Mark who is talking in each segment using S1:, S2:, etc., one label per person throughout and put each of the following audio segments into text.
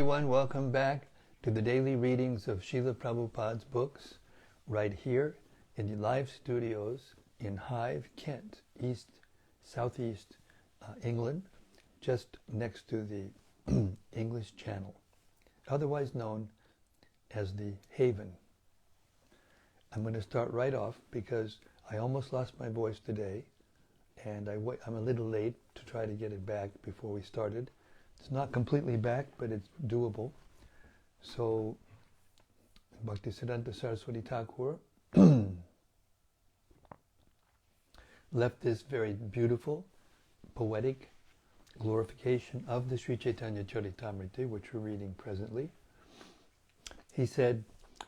S1: everyone, welcome back to the daily readings of Srila Prabhupada's books right here in the live studios in Hive, Kent, southeast England, just next to the English Channel, otherwise known as the Haven. I'm going to start right off because I almost lost my voice today, and I'm a little late to try to get it back before we started. It's not completely back, but it's doable. So, Bhaktisiddhanta Saraswati Thakur left this very beautiful, poetic glorification of the Sri Caitanya-caritämrta, which we're reading presently. He said,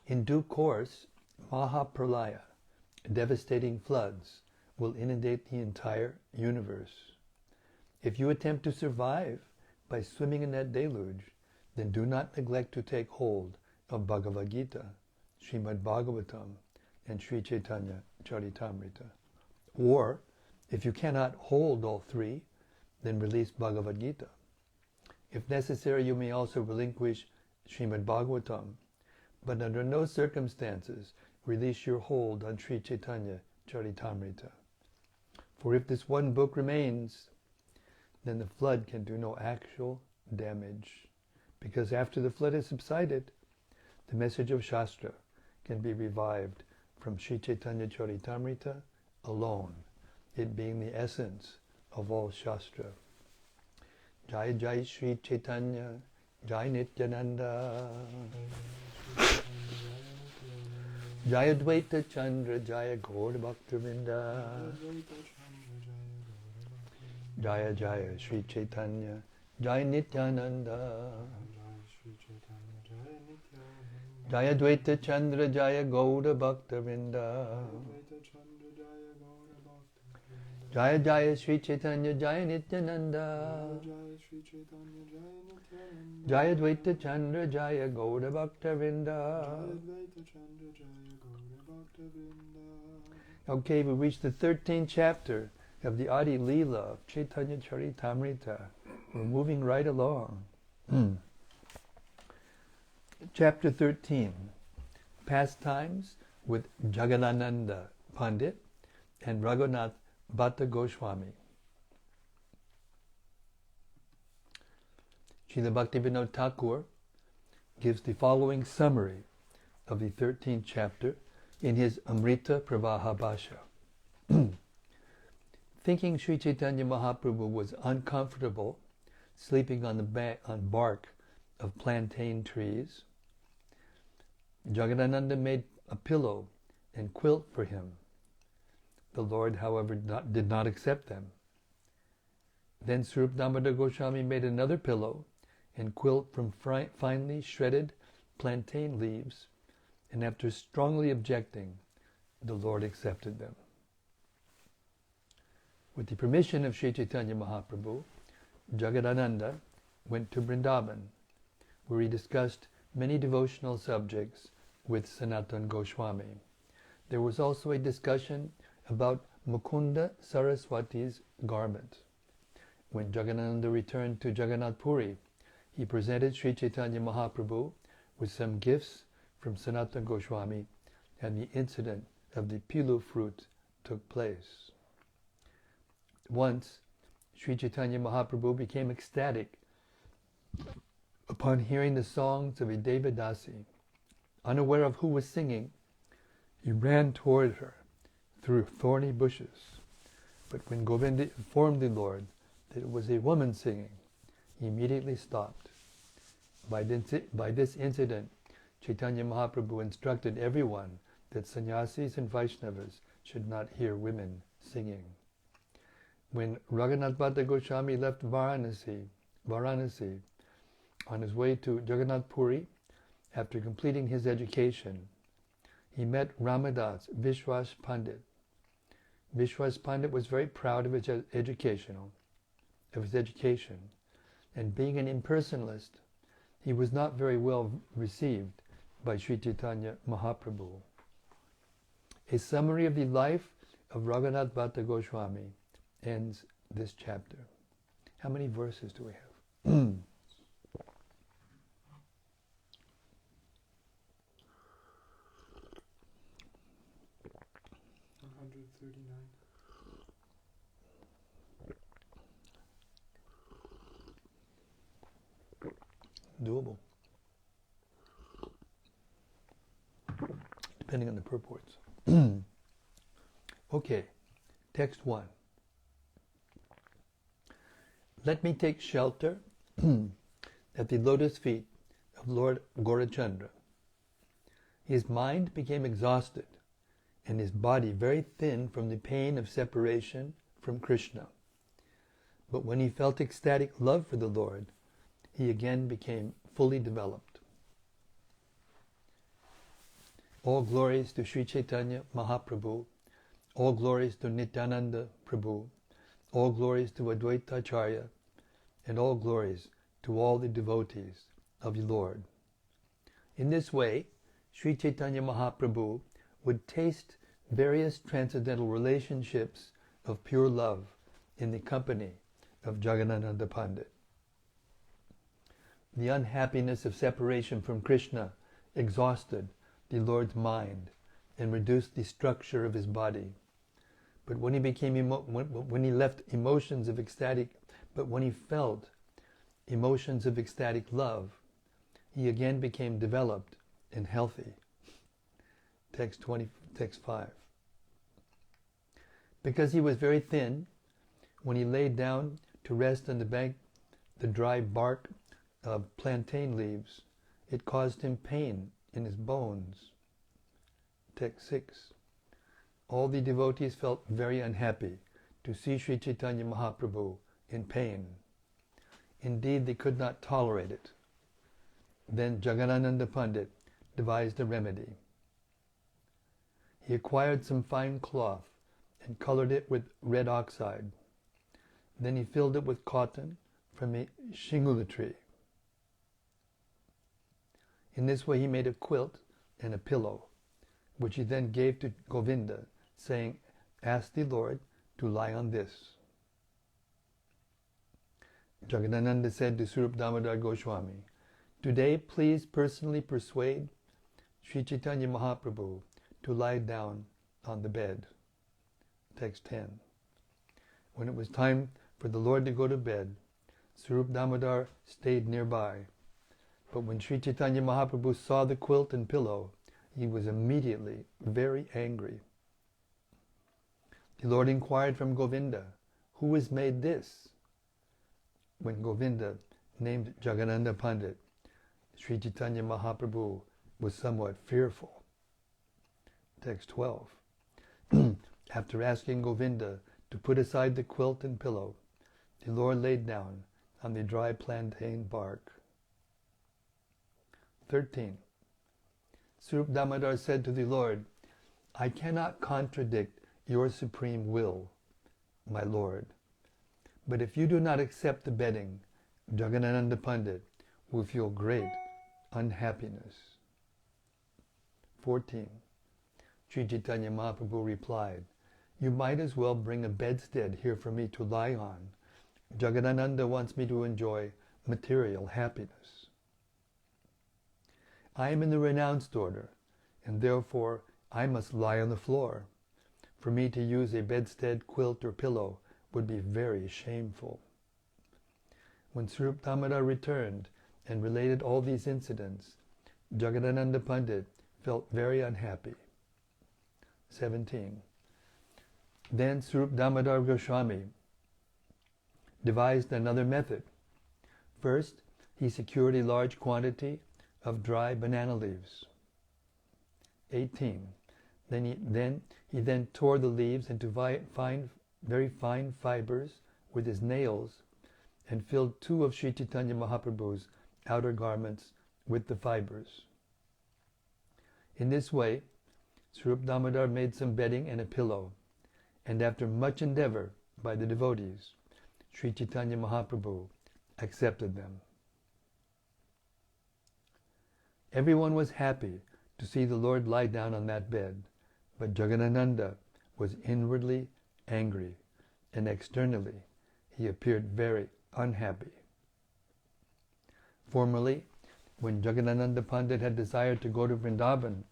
S1: in due course, Mahapralaya, devastating floods, will inundate the entire universe. If you attempt to survive by swimming in that deluge, then do not neglect to take hold of Bhagavad Gita, Srimad Bhagavatam, and Sri Caitanya-caritämrta. Or, if you cannot hold all three, then release Bhagavad Gita. If necessary, you may also relinquish Srimad Bhagavatam, but under no circumstances release your hold on Sri Caitanya-caritämrta. For if this one book remains, then the flood can do no actual damage, because after the flood has subsided, the message of Shastra can be revived from Sri Caitanya-caritämrta alone, it being the essence of all Shastra. Jai Jai Sri Chaitanya, Jai Nityananda, Jaya Dvaita Chandra, Jaya Gaur Bhaktavinda, Jaya Jaya Sri Chaitanya, Jaya Nityananda, Jaya Dvaita Chandra, Jaya Gaura Bhaktavinda, Jaya Jaya Sri Chaitanya, Jaya Nityananda, Jaya Dvaita Chandra, Jaya Gaura Bhaktavinda. Okay, we reached the 13th chapter of the Antya-līlā of Caitanya-caritämrta. We're moving right along. Chapter 13, Pastimes with Jagadānanda Pandit and Raghunātha Bhaṭṭa Gosvāmī. Srila Bhaktivinoda Thakur gives the following summary of the 13th chapter in his Amrita Pravaha Bhasha. Thinking Sri Chaitanya Mahaprabhu was uncomfortable sleeping on bark of plantain trees, Jagadānanda made a pillow and quilt for him. The Lord, however, did not accept them. Then Swarup Damodar Goswami made another pillow and quilt from finely shredded plantain leaves, and after strongly objecting, the Lord accepted them. With the permission of Sri Chaitanya Mahaprabhu, Jagadānanda went to Vrindavan, where he discussed many devotional subjects with Sanatana Goswami. There was also a discussion about Mukunda Saraswati's garment. When Jagadānanda returned to Jagannath Puri, he presented Sri Chaitanya Mahaprabhu with some gifts from Sanatana Goswami, and the incident of the pilu fruit took place. Once, Sri Chaitanya Mahaprabhu became ecstatic upon hearing the songs of a Devadasi. Unaware of who was singing, he ran toward her through thorny bushes. But when Govinda informed the Lord that it was a woman singing, he immediately stopped. By this incident, Chaitanya Mahaprabhu instructed everyone that sannyasis and Vaishnavas should not hear women singing. When Raghunātha Bhaṭṭa Goswami left Varanasi on his way to Jagannath Puri, after completing his education, he met Ramadas Vishwas Pandit. Vishwas Pandit was very proud of his education, and being an impersonalist, he was not very well received by Sri Chaitanya Mahaprabhu. A summary of the life of Raghunātha Bhaṭṭa Goswami ends this chapter. How many verses do we have? doable. Depending on the purports. Okay, text 1. Let me take shelter at the lotus feet of Lord Gaurachandra. His mind became exhausted and his body very thin from the pain of separation from Krishna. But when he felt ecstatic love for the Lord, he again became fully developed. All glories to Sri Chaitanya Mahaprabhu, all glories to Nityananda Prabhu, all glories to Advaita Acharya, and all glories to all the devotees of the Lord. In this way, Sri Chaitanya Mahaprabhu would taste various transcendental relationships of pure love in the company of Jagadānanda Pandit. The unhappiness of separation from Krishna exhausted the Lord's mind and reduced the structure of his body. But when he felt emotions of ecstatic love, he again became developed and healthy. Text 5. Because he was very thin, when he laid down to rest on the bank, the dry bark of plantain leaves, it caused him pain in his bones. Text 6. All the devotees felt very unhappy to see Sri Chaitanya Mahaprabhu in pain. Indeed, they could not tolerate it. Then Jagadānanda Pandit devised a remedy. He acquired some fine cloth and colored it with red oxide. Then he filled it with cotton from a shingula tree. In this way he made a quilt and a pillow, which he then gave to Govinda, saying, "Ask the Lord to lie on this." Jagadānanda said to Swarup Damodar Gosvāmī, "Today please personally persuade Sri Chaitanya Mahaprabhu to lie down on the bed." Text 10. When it was time for the Lord to go to bed, Swarup Damodar stayed nearby. But when Sri Chaitanya Mahaprabhu saw the quilt and pillow, he was immediately very angry. The Lord inquired from Govinda, "Who has made this?" When Govinda named Jagadānanda Pandit, Sri Chaitanya Mahaprabhu was somewhat fearful. Text 12. After asking Govinda to put aside the quilt and pillow, the Lord laid down on the dry plantain bark. 13. Swarup Damodar said to the Lord, "I cannot contradict your supreme will, my Lord. But if you do not accept the bedding, Jagadānanda Pandit will feel great unhappiness." 14. Sri Chaitanya Mahaprabhu replied, "You might as well bring a bedstead here for me to lie on. Jagadānanda wants me to enjoy material happiness. I am in the renounced order, and therefore I must lie on the floor. For me to use a bedstead, quilt, or pillow would be very shameful." When Swarup Damodar returned and related all these incidents, Jagadānanda Pandit felt very unhappy. 17. Then Swarup Damodar Gosvāmī devised another method. First, he secured a large quantity of dry banana leaves. 18. Then he tore the leaves into very fine fibers with his nails and filled 2 of Sri Chaitanya Mahaprabhu's outer garments with the fibers. In this way, Swarup Damodar made some bedding and a pillow, and after much endeavor by the devotees, Sri Chaitanya Mahaprabhu accepted them. Everyone was happy to see the Lord lie down on that bed, but Jagadānanda was inwardly angry, and externally he appeared very unhappy. Formerly, when Jagadānanda Pandit had desired to go to Vrindavan,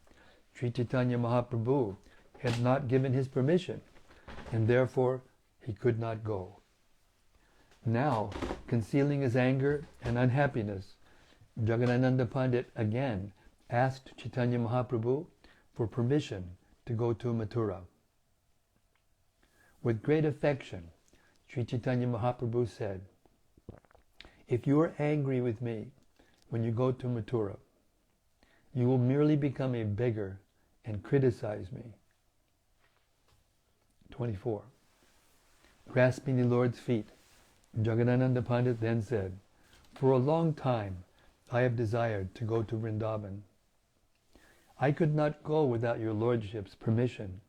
S1: Sri Chaitanya Mahaprabhu had not given his permission, and therefore he could not go. Now, concealing his anger and unhappiness, Jagadānanda Pandit again asked Chaitanya Mahaprabhu for permission to go to Mathura. With great affection, Sri Chaitanya Mahaprabhu said, "If you are angry with me when you go to Mathura, you will merely become a beggar and criticize me." 24. Grasping the Lord's feet, Jagadānanda Pandit then said, "For a long time I have desired to go to Vrindavan. I could not go without your Lordship's permission.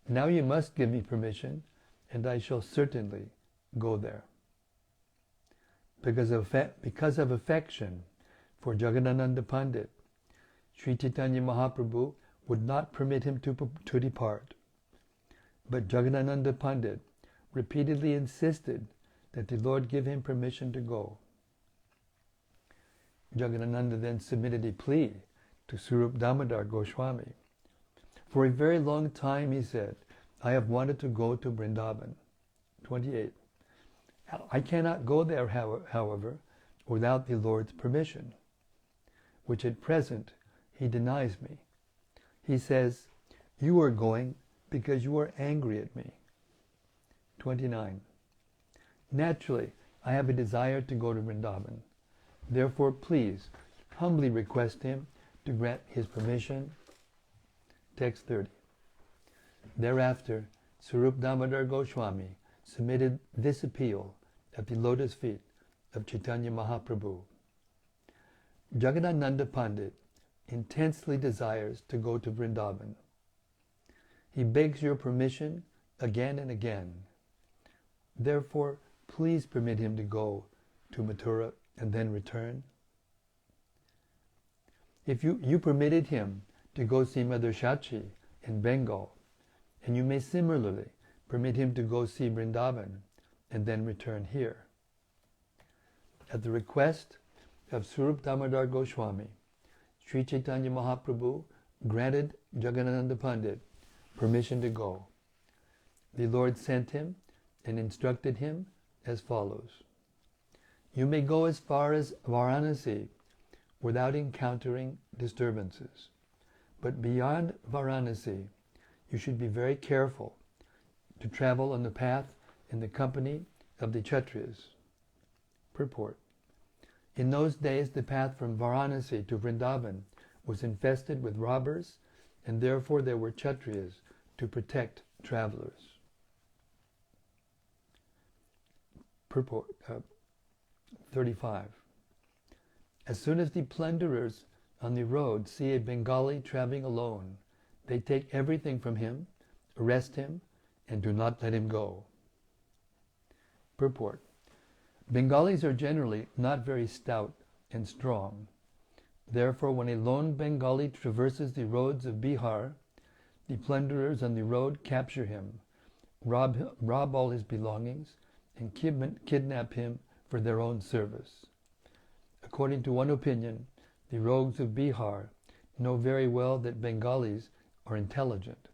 S1: Now you must give me permission, and I shall certainly go there." Because of affection for Jagadānanda Pandit, Sri Chaitanya Mahaprabhu would not permit him to depart. But Jagadānanda Pandit repeatedly insisted that the Lord give him permission to go. Jagadānanda then submitted a plea to Swarup Damodar Gosvāmī. For a very long time, he said, I have wanted to go to Vrindavan. 28. I cannot go there, however, without the Lord's permission, which at present he denies me. He says, "You are going because you are angry at me." 29. Naturally, I have a desire to go to Vrindavan. Therefore, please humbly request him to grant his permission. Text 30. Thereafter, Swarup Damodar Gosvāmī submitted this appeal at the lotus feet of Chaitanya Mahaprabhu. Jagadānanda Pandit intensely desires to go to Vrindavan. He begs your permission again and again. Therefore, please permit him to go to Mathura and then return. If you permitted him to go see Mother Shachi in Bengal, and you may similarly permit him to go see Vrindavan and then return here. At the request of Swarup Damodar Gosvāmī, Sri Chaitanya Mahaprabhu granted Jagadānanda Pandit permission to go. The Lord sent him and instructed him as follows. You may go as far as Varanasi without encountering disturbances. But beyond Varanasi, you should be very careful to travel on the path in the company of the Kshatriyas. Purport. In those days, the path from Varanasi to Vrindavan was infested with robbers, and therefore there were Kshatriyas to protect travelers. Purport. 35. As soon as the plunderers on the road see a Bengali traveling alone, they take everything from him, arrest him, and do not let him go. Purport. Bengalis are generally not very stout and strong. Therefore, when a lone Bengali traverses the roads of Bihar, the plunderers on the road capture him, rob all his belongings, and kidnap him for their own service. According to one opinion, the rogues of Bihar know very well that Bengalis are intelligent.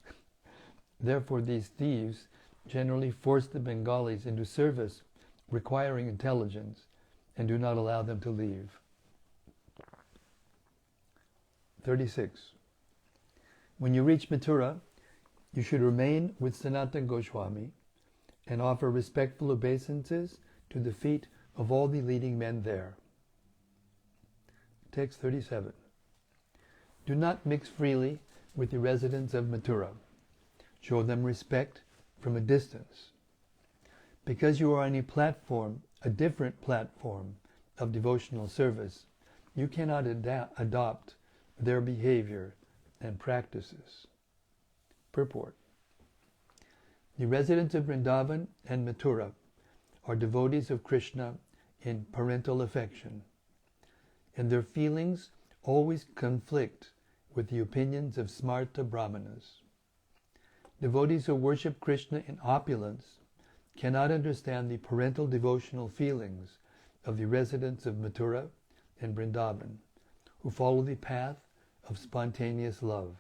S1: Therefore, these thieves generally force the Bengalis into service requiring intelligence and do not allow them to leave. 36. When you reach Mathura, you should remain with Sanatana Gosvāmī and offer respectful obeisances to the feet of all the leading men there. Text 37. Do not mix freely with the residents of Mathura. Show them respect from a distance. Because you are on a different platform of devotional service, you cannot adopt their behavior and practices. Purport. The residents of Vrindavan and Mathura are devotees of Krishna in parental affection, and their feelings always conflict with the opinions of smarta brahmanas. Devotees who worship Krishna in opulence cannot understand the parental devotional feelings of the residents of Mathura and Vrindavan, who follow the path of spontaneous love.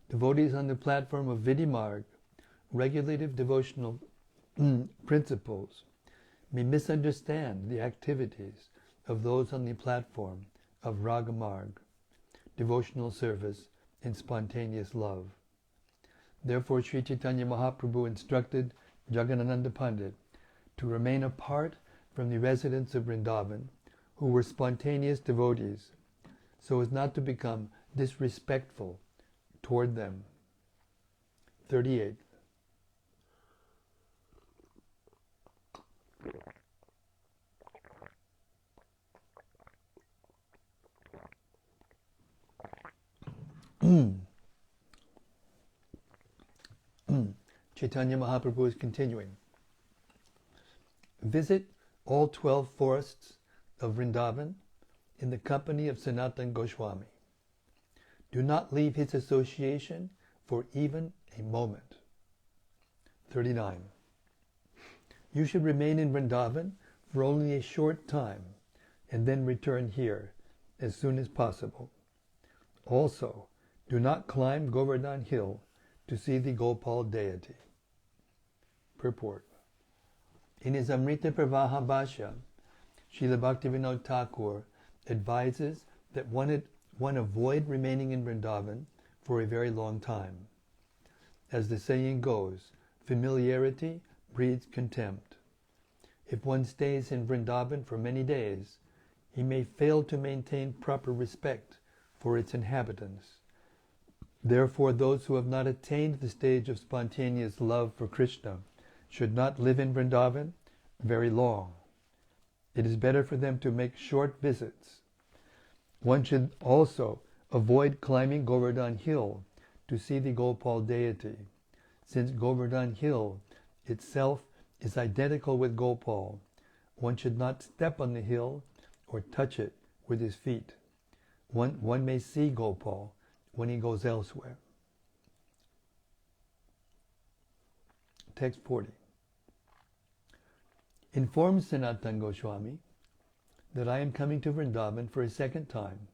S1: Devotees on the platform of Vidhimarg, regulative devotional principles, may misunderstand the activities of those on the platform of Ragamarg, devotional service and spontaneous love. Therefore, Sri Chaitanya Mahaprabhu instructed Jagadānanda Pandit to remain apart from the residents of Vrindavan, who were spontaneous devotees, so as not to become disrespectful toward them. 38. Chaitanya Mahaprabhu is continuing. Visit all 12 forests of Vrindavan in the company of Sanatana Gosvāmī. Do not leave his association for even a moment. 39. You should remain in Vrindavan for only a short time and then return here as soon as possible. Also, do not climb Govardhan Hill to see the Gopal deity. Purport. In his Amrita Pravaha Bhashya, Srila Bhaktivinoda Thakur advises that one avoid remaining in Vrindavan for a very long time. As the saying goes, familiarity breeds contempt. If one stays in Vrindavan for many days, he may fail to maintain proper respect for its inhabitants. Therefore, those who have not attained the stage of spontaneous love for Krishna should not live in Vrindavan very long. It is better for them to make short visits. One should also avoid climbing Govardhan Hill to see the Gopal deity, since Govardhan Hill itself is identical with Gopal. One should not step on the hill or touch it with his feet. One may see Gopal when he goes elsewhere. Text 40. Inform Sanatana Gosvāmī that I am coming to Vrindavan for a second time,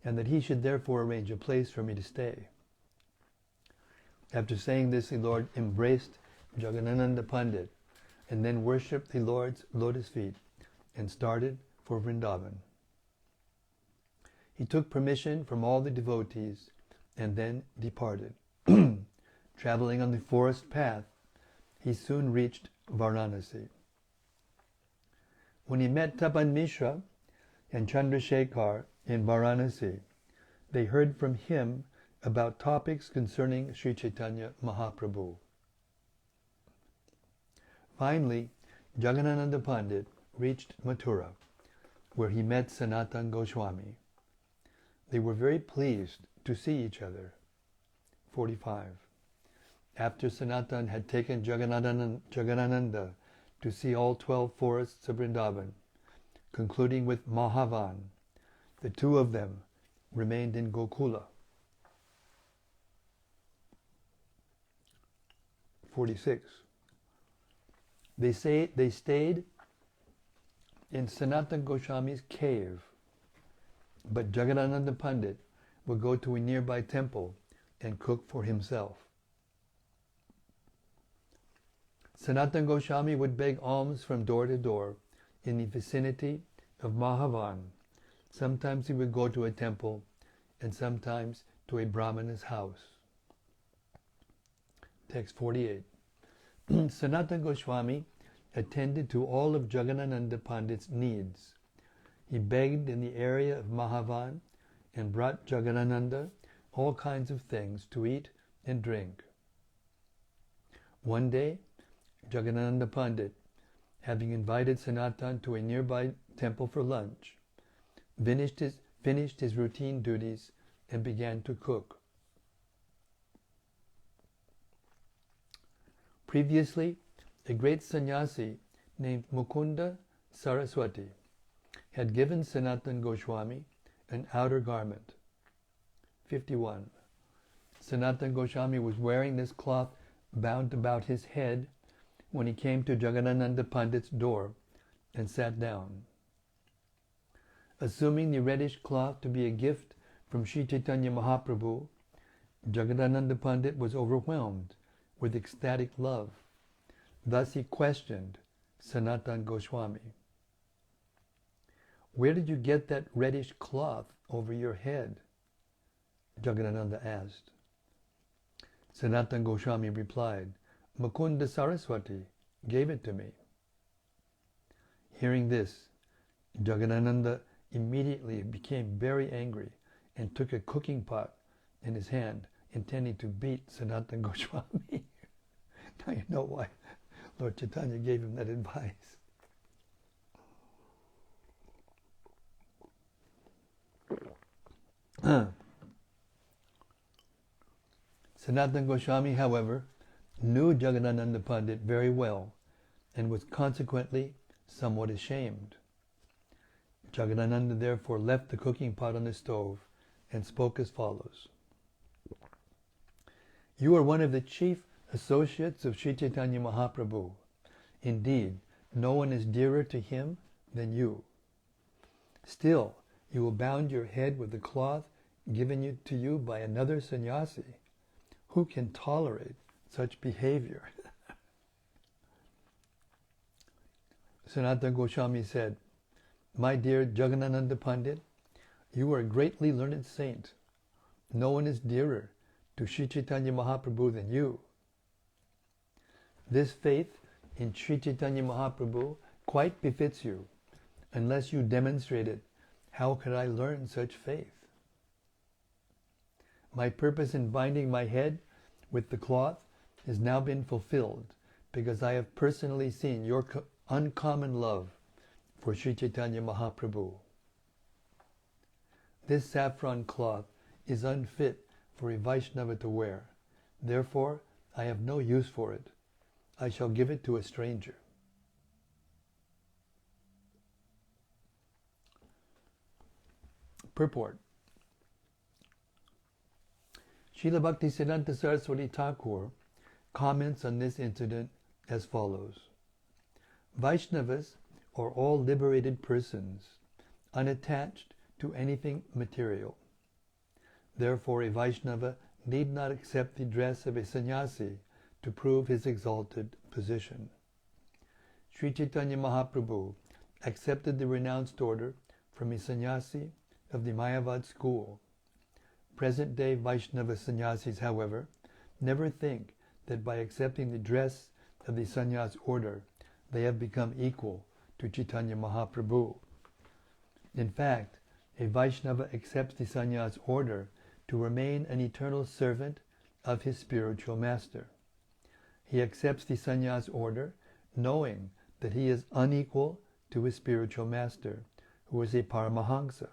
S1: and that he should therefore arrange a place for me to stay. After saying this, the Lord embraced Jagadānanda Pandit and then worshipped the Lord's lotus feet and started for Vrindavan. He took permission from all the devotees and then departed. Traveling on the forest path, he soon reached Varanasi. When he met Tapan Mishra and Chandrasekhar in Varanasi, they heard from him about topics concerning Sri Chaitanya Mahaprabhu. Finally, Jagadānanda Pandit reached Mathura, where he met Sanatana Gosvāmī. They were very pleased to see each other. 45. After Sanatana had taken Jagadānanda to see all 12 forests of Vrindavan, concluding with Mahavan, the two of them remained in Gokula. 46. They stayed in Sanatana Gosvāmī's cave, but Jagadānanda Pandit would go to a nearby temple and cook for himself. Sanatana Gosvāmī would beg alms from door to door in the vicinity of Mahavan. Sometimes he would go to a temple and sometimes to a Brahmana's house. Text 48. Sanatana Gosvāmī attended to all of Jagadānanda Pandit's needs. He begged in the area of Mahavan and brought Jagadānanda all kinds of things to eat and drink. One day, Jagadānanda Pandit, having invited Sanatana to a nearby temple for lunch, finished his routine duties and began to cook. Previously, a great sannyasi named Mukunda Saraswati had given Sanatana Gosvāmī an outer garment. 51. Sanatana Gosvāmī was wearing this cloth bound about his head when he came to Jagadānanda Pandit's door and sat down. Assuming the reddish cloth to be a gift from Sri Chaitanya Mahaprabhu, Jagadānanda Pandit was overwhelmed with ecstatic love. Thus he questioned Sanatana Gosvāmī. "Where did you get that reddish cloth over your head?" Jagadānanda asked. Sanatana Gosvāmī replied, "Mukunda Saraswati gave it to me." Hearing this, Jagadānanda immediately became very angry and took a cooking pot in his hand, intending to beat Sanatana Gosvāmī. Now you know why Lord Chaitanya gave him that advice. Sanatana Gosvāmī, however, knew Jagadānanda Pandit very well and was consequently somewhat ashamed. Jagadānanda therefore left the cooking pot on the stove and spoke as follows. "You are one of the chief associates of Sri Chaitanya Mahaprabhu. Indeed, no one is dearer to him than you. Still, you will bound your head with the cloth given to you by another sannyasi. Who can tolerate such behavior?" Sanatana Gosvāmī said, "My dear Jagadānanda Pandit, you are a greatly learned saint. No one is dearer to Sri Chaitanya Mahaprabhu than you. This faith in Sri Chaitanya Mahaprabhu quite befits you. Unless you demonstrate it, how could I learn such faith? My purpose in binding my head with the cloth has now been fulfilled because I have personally seen your uncommon love for Sri Chaitanya Mahaprabhu. This saffron cloth is unfit for a Vaishnava to wear. Therefore, I have no use for it. I shall give it to a stranger." Purport. Srila Bhaktisiddhanta Saraswati Thakur comments on this incident as follows. Vaishnavas are all liberated persons, unattached to anything material. Therefore, a Vaishnava need not accept the dress of a sannyasi to prove his exalted position. Sri Chaitanya Mahaprabhu accepted the renounced order from a sannyasi of the Mayavad school. Present-day Vaishnava sannyasis, however, never think that by accepting the dress of the sannyas order, they have become equal to Chaitanya Mahaprabhu. In fact, a Vaishnava accepts the sannyas order to remain an eternal servant of his spiritual master. He accepts the sannyas order knowing that he is unequal to his spiritual master, who is a Paramahamsa,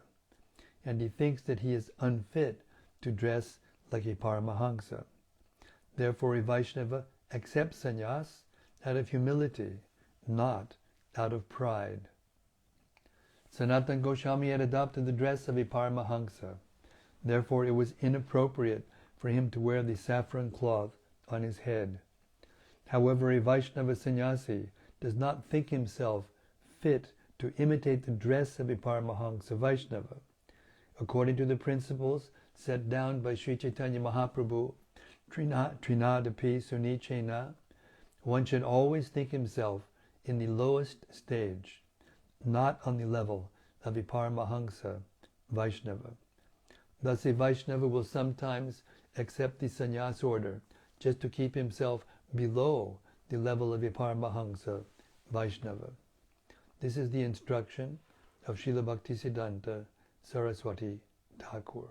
S1: and he thinks that he is unfit to dress like a Paramahamsa. Therefore, a Vaishnava accepts sannyas out of humility, not out of pride. Sanatana Gosvāmī had adopted the dress of a Paramahamsa. Therefore, it was inappropriate for him to wear the saffron cloth on his head. However, a Vaishnava sannyasi does not think himself fit to imitate the dress of a Paramahamsa Vaishnava. According to the principles set down by Sri Chaitanya Mahaprabhu, Trinadapi Sunichena, one should always think himself in the lowest stage, not on the level of a Paramahamsa Vaishnava. Thus a Vaishnava will sometimes accept the sannyas order just to keep himself below the level of a Paramahamsa Vaishnava. This is the instruction of Srila Bhaktisiddhanta Saraswati Thakur.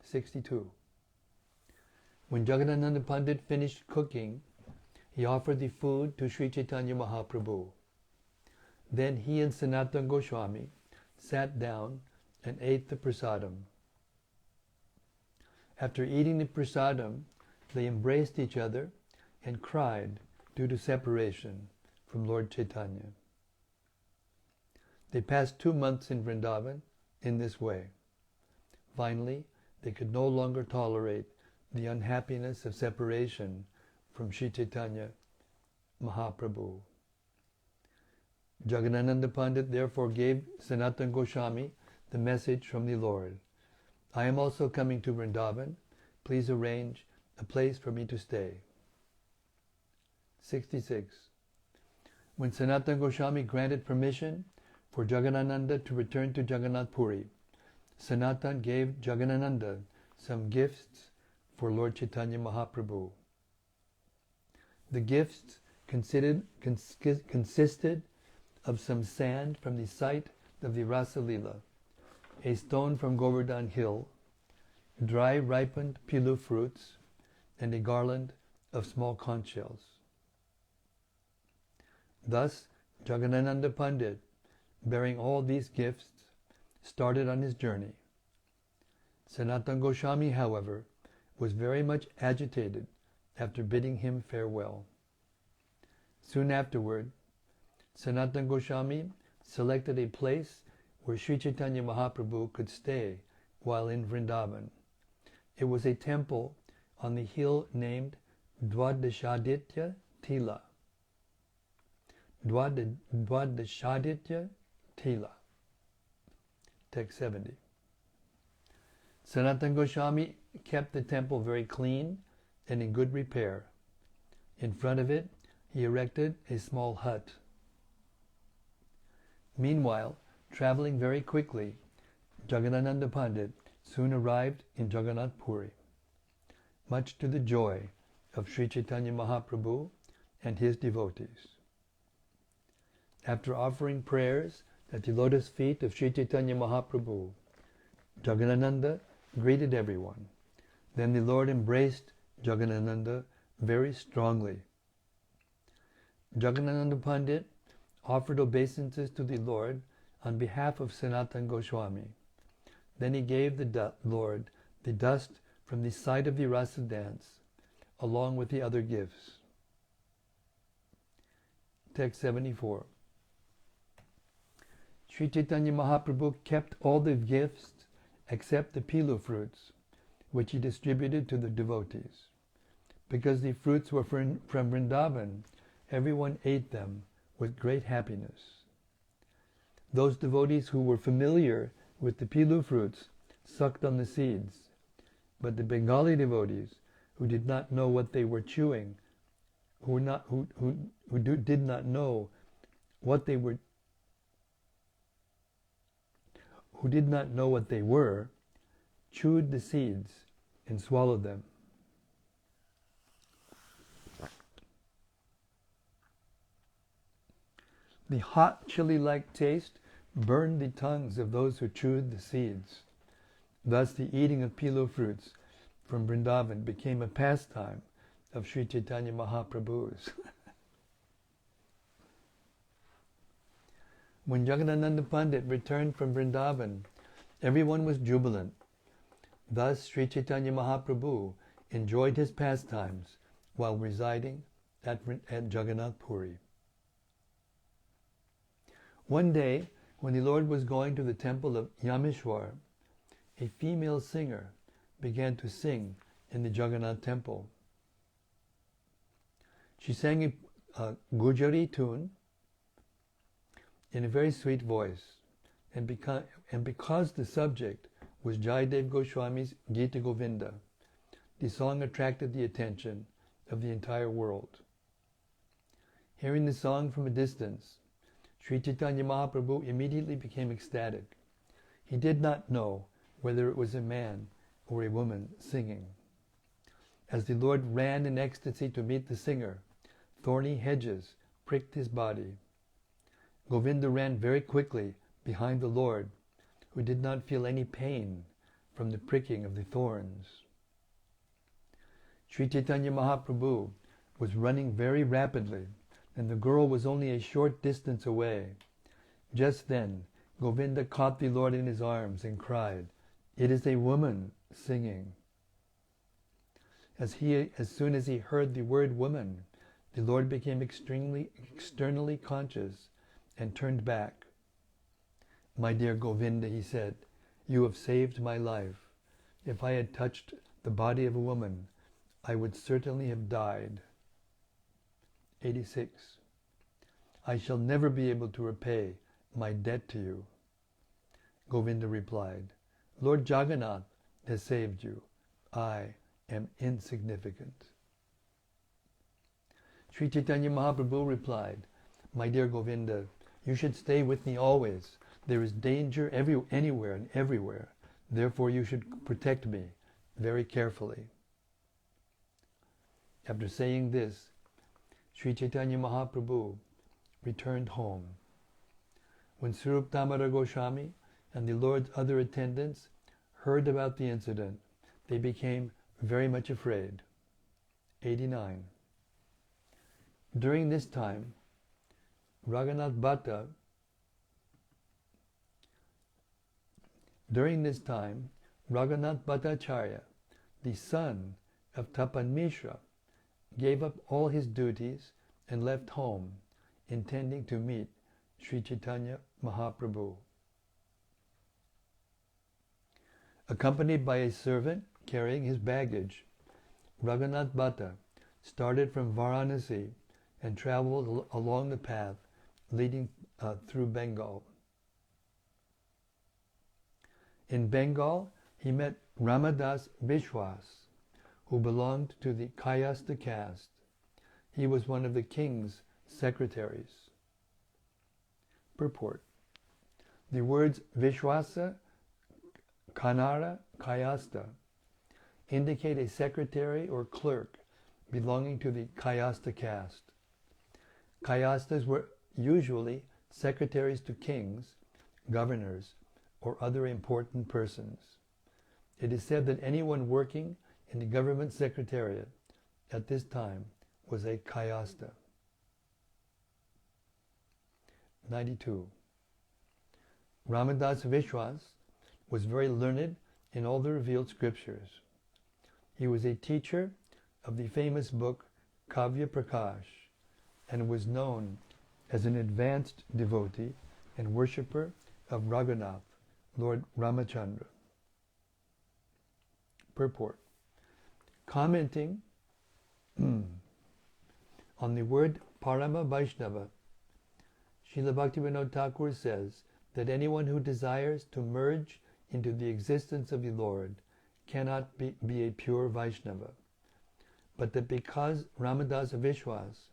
S1: 62. When Jagadānanda Pandit finished cooking, he offered the food to Sri Chaitanya Mahaprabhu. Then he and Sanatana Gosvāmī sat down and ate the prasadam. After eating the prasadam, they embraced each other and cried due to separation from Lord Chaitanya. They passed 2 months in Vrindavan in this way. Finally, they could no longer tolerate the unhappiness of separation from Sri Chaitanya Mahaprabhu. Jagadānanda Pandit therefore gave Sanatana Gosvāmī the message from the Lord. I am also coming to Vrindavan. Please arrange a place for me to stay. 66. When Sanatana Gosvāmī granted permission for Jagadānanda to return to Jagannath Puri, Sanatan gave Jagadānanda some gifts for Lord Chaitanya Mahaprabhu. The gifts consisted of some sand from the site of the Rasa-līlā, a stone from Govardhan Hill, dry ripened pilu fruits, and a garland of small conch shells. Thus, Jagadānanda Pandit, bearing all these gifts, started on his journey. Sanatana Gosvāmī, however, was very much agitated after bidding him farewell. Soon afterward, Sanatana Gosvāmī selected a place where Sri Chaitanya Mahaprabhu could stay while in Vrindavan. It was a temple on the hill named Dwadashaditya-līlā. Dwadashaditya-līlā. Text 70. Sanatana Gosvāmī kept the temple very clean and in good repair. In front of it, he erected a small hut. Meanwhile, traveling very quickly, Jagadānanda Pandit soon arrived in Jagannath Puri, much to the joy of Sri Chaitanya Mahaprabhu and his devotees. After offering prayers at the lotus feet of Sri Chaitanya Mahaprabhu, Jagadānanda greeted everyone. Then the Lord embraced Jagadānanda very strongly. Jagadānanda Pandit offered obeisances to the Lord on behalf of Sanatana Gosvāmī. Then he gave the Lord the dust from the site of the rasa dance, along with the other gifts. Text 74. Sri Chaitanya Mahaprabhu kept all the gifts except the pilu fruits, which he distributed to the devotees. Because the fruits were from Vrindavan, everyone ate them with great happiness. Those devotees who were familiar with the pilu fruits sucked on the seeds, but the Bengali devotees who did not know what they were chewing, who did not know what they were, chewed the seeds and swallowed them. The hot chili-like taste burned the tongues of those who chewed the seeds. Thus the eating of pilu fruits from Vrindavan became a pastime of Sri Chaitanya Mahaprabhu's. When Jagadānanda Pandit returned from Vrindavan, everyone was jubilant. Thus Sri Chaitanya Mahaprabhu enjoyed his pastimes while residing at Jagannath Puri. One day, when the Lord was going to the temple of Yameshwar, a female singer began to sing in the Jagannath temple. She sang a Gujari tune in a very sweet voice, and because the subject was Jayadev Goswami's Gita Govinda, the song attracted the attention of the entire world. Hearing the song from a distance, Sri Chaitanya Mahaprabhu immediately became ecstatic. He did not know whether it was a man or a woman singing. As the Lord ran in ecstasy to meet the singer, thorny hedges pricked his body. Govinda ran very quickly behind the Lord, who did not feel any pain from the pricking of the thorns. Sri Chaitanya Mahaprabhu was running very rapidly, and the girl was only a short distance away. Just then, Govinda caught the Lord in his arms and cried, "It is a woman singing." As soon as he heard the word woman, the Lord became externally conscious and turned back. "My dear Govinda," he said, "you have saved my life. If I had touched the body of a woman, I would certainly have died." 86. "I shall never be able to repay my debt to you." Govinda replied, "Lord Jagannath has saved you. I am insignificant." Sri Chaitanya Mahaprabhu replied, "My dear Govinda, You should stay with me always. There is danger anywhere and everywhere. Therefore you should protect me very carefully. After saying this, Sri Chaitanya Mahaprabhu returned home. When Swarup Damodar Goswami and the Lord's other attendants heard about the incident, they became very much afraid. 89. During this time, Raghunātha Bhattacharya, the son of Tapan Mishra, gave up all his duties and left home, intending to meet Sri Chaitanya Mahaprabhu. Accompanied by a servant carrying his baggage, Raghunātha Bhatta started from Varanasi and traveled along the path leading through Bengal. In Bengal, he met Ramadas Vishwas, who belonged to the Kayastha caste. He was one of the king's secretaries. Purport. The words Vishwasa, Kanara, Kayastha indicate a secretary or clerk belonging to the Kayastha caste. Kayasthas were usually secretaries to kings, governors, or other important persons. It is said that anyone working in the government secretariat at this time was a Kayastha. 92. Ramadas Vishwas was very learned in all the revealed scriptures. He was a teacher of the famous book Kavya Prakash and was known as an advanced devotee and worshipper of Raghunātha, Lord Ramachandra. Purport. Commenting on the word Parama Vaishnava, Srila Bhaktivinoda Thakur says that anyone who desires to merge into the existence of the Lord cannot be a pure Vaishnava, but that because Ramadas Vishwas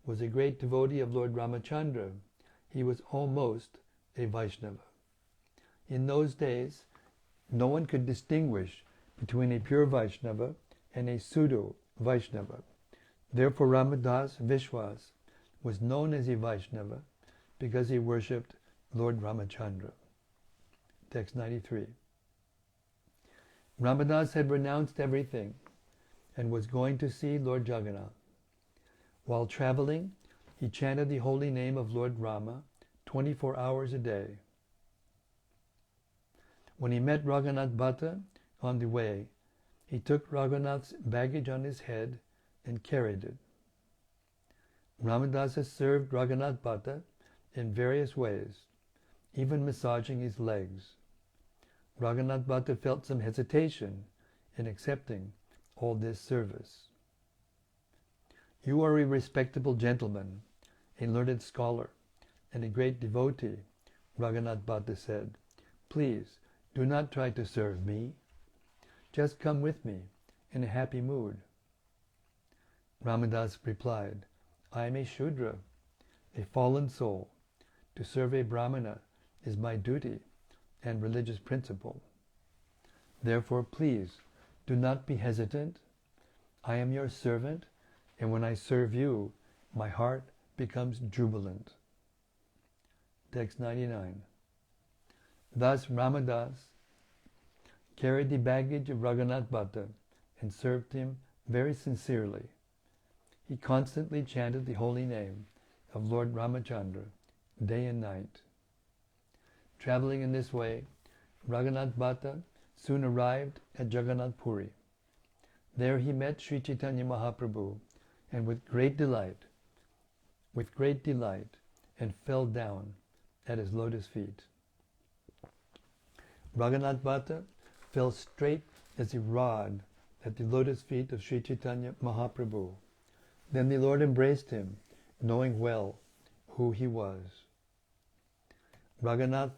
S1: was a great devotee of Lord Ramachandra, he was almost a Vaishnava. In those days, no one could distinguish between a pure Vaishnava and a pseudo-Vaishnava. Therefore Ramadas Vishwas was known as a Vaishnava because he worshipped Lord Ramachandra. Text 93. Ramadas had renounced everything and was going to see Lord Jagannath. While traveling, he chanted the holy name of Lord Rama 24 hours a day. When he met Raghunātha Bhatta on the way, he took Raghunāth's baggage on his head and carried it. Ramadasa served Raghunātha Bhatta in various ways, even massaging his legs. Raghunātha Bhatta felt some hesitation in accepting all this service. You are a respectable gentleman, a learned scholar, and a great devotee, Raghunātha Bhatta said. Please, do not try to serve me. Just come with me in a happy mood. Ramadas replied, I am a Shudra, a fallen soul. To serve a Brahmana is my duty and religious principle. Therefore, please, do not be hesitant. I am your servant, and when I serve you, my heart becomes jubilant. Text 99. Thus Ramadas carried the baggage of Raghunātha Bhatta and served him very sincerely. He constantly chanted the holy name of Lord Ramachandra day and night. Traveling in this way, Raghunātha Bhatta soon arrived at Jagannath Puri. There he met Sri Chaitanya Mahaprabhu and with great delight, and fell down at his lotus feet. Raghunātha Bhatta fell straight as a rod at the lotus feet of Sri Chaitanya Mahaprabhu. Then the Lord embraced him, knowing well who he was. Raghunātha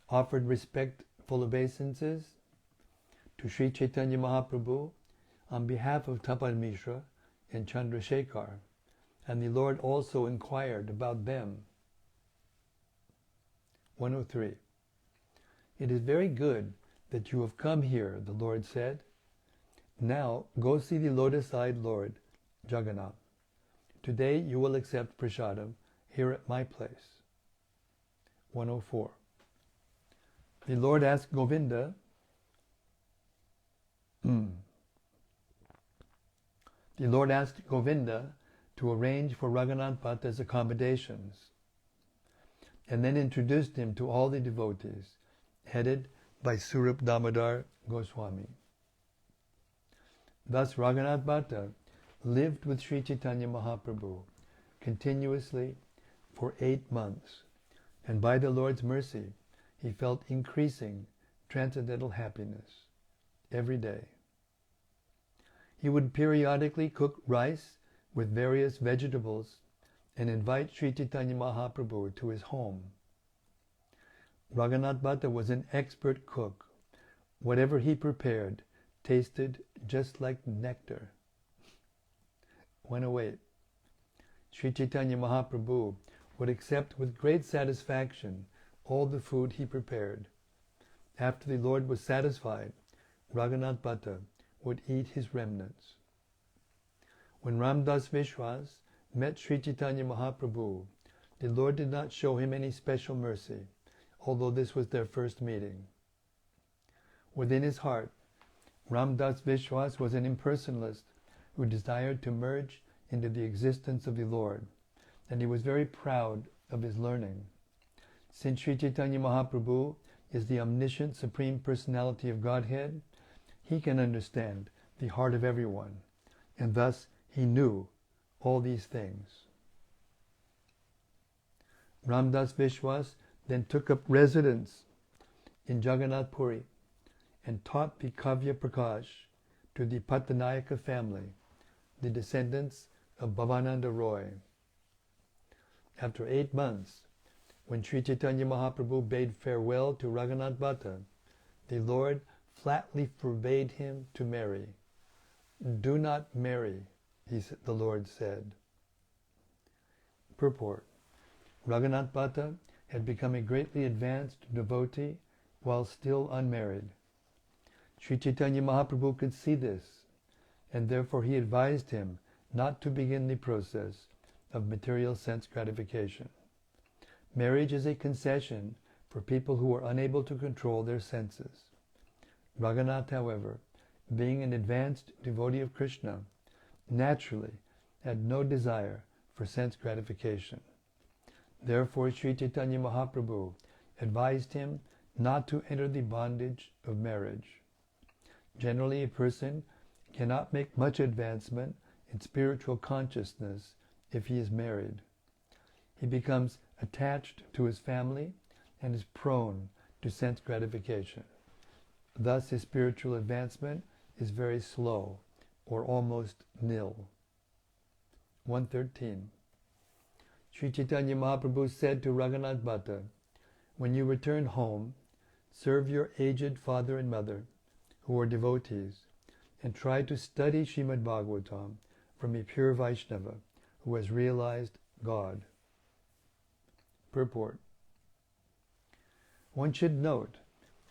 S1: offered respectful obeisances to Sri Chaitanya Mahaprabhu on behalf of Tapan Mishra and Chandrasekhar, and the Lord also inquired about them. 103. It is very good that you have come here, the Lord said. Now go see the lotus-eyed Lord, Jagannath. Today you will accept prasadam here at my place. 104. The Lord asked Govinda, The Lord asked Govinda to arrange for Raghunātha Bhatta's accommodations, and then introduced him to all the devotees, headed by Surup Damodar Gosvāmī. Thus Raghunātha Bhatta lived with Sri Chaitanya Mahaprabhu continuously for 8 months, and by the Lord's mercy he felt increasing transcendental happiness every day. He would periodically cook rice with various vegetables and invite Sri Chaitanya Mahaprabhu to his home. Raghunātha Bhatta was an expert cook. Whatever he prepared tasted just like nectar. 108. Sri Chaitanya Mahaprabhu would accept with great satisfaction all the food he prepared. After the Lord was satisfied, Raghunātha Bhatta would eat his remnants. When Ramdas Vishwas met Sri Chaitanya Mahaprabhu, the Lord did not show him any special mercy, although this was their first meeting. Within his heart, Ramdas Vishwas was an impersonalist who desired to merge into the existence of the Lord, and he was very proud of his learning. Since Sri Chaitanya Mahaprabhu is the omniscient Supreme Personality of Godhead, he can understand the heart of everyone, and thus he knew all these things. Ramdas Vishwas then took up residence in Jagannath Puri and taught the Kavya Prakash to the Pattanayaka family, the descendants of Bhavananda Roy. After 8 months, when Sri Chaitanya Mahaprabhu bade farewell to Raghunātha Bhatta, the Lord flatly forbade him to marry. Do not marry, the Lord said. Purport. Raghunātha Bhatta had become a greatly advanced devotee while still unmarried. Sri Chaitanya Mahaprabhu could see this, and therefore he advised him not to begin the process of material sense gratification. Marriage is a concession for people who are unable to control their senses. Raghunātha, however, being an advanced devotee of Krishna, naturally had no desire for sense gratification. Therefore Sri Chaitanya Mahaprabhu advised him not to enter the bondage of marriage. Generally, a person cannot make much advancement in spiritual consciousness if he is married. He becomes attached to his family and is prone to sense gratification. Thus his spiritual advancement is very slow or almost nil. 113. Sri Chaitanya Mahaprabhu said to Raghunātha Bhatta, when you return home, serve your aged father and mother, who are devotees, and try to study Srimad Bhagavatam from a pure Vaishnava who has realized God. Purport. One should note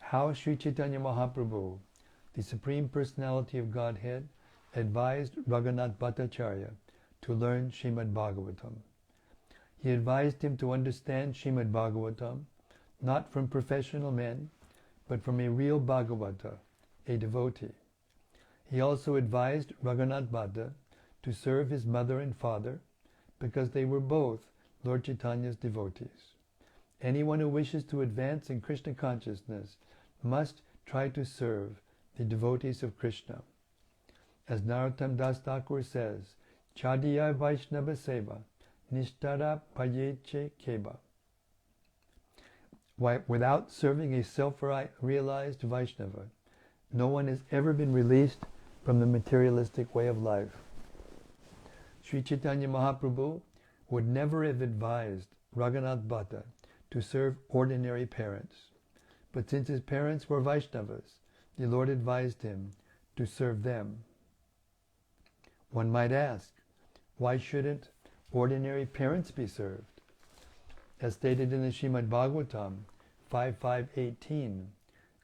S1: how Sri Chaitanya Mahaprabhu, the Supreme Personality of Godhead, advised Raghunātha Bhattacharya to learn Srimad Bhagavatam. He advised him to understand Srimad Bhagavatam not from professional men, but from a real Bhagavata, a devotee. He also advised Raghunātha Bhatta to serve his mother and father because they were both Lord Chaitanya's devotees. Anyone who wishes to advance in Krishna consciousness must try to serve the devotees of Krishna. As Narottam Das Thakur says, Chadiya Vaishnava Seva, Nishtara Payeche Keba. Without serving a self-realized Vaishnava, no one has ever been released from the materialistic way of life. Sri Chaitanya Mahaprabhu would never have advised Raghunātha Bhatta to serve ordinary parents. But since his parents were Vaishnavas, the Lord advised him to serve them. One might ask, why shouldn't ordinary parents be served? As stated in the Srimad Bhagavatam, 5518.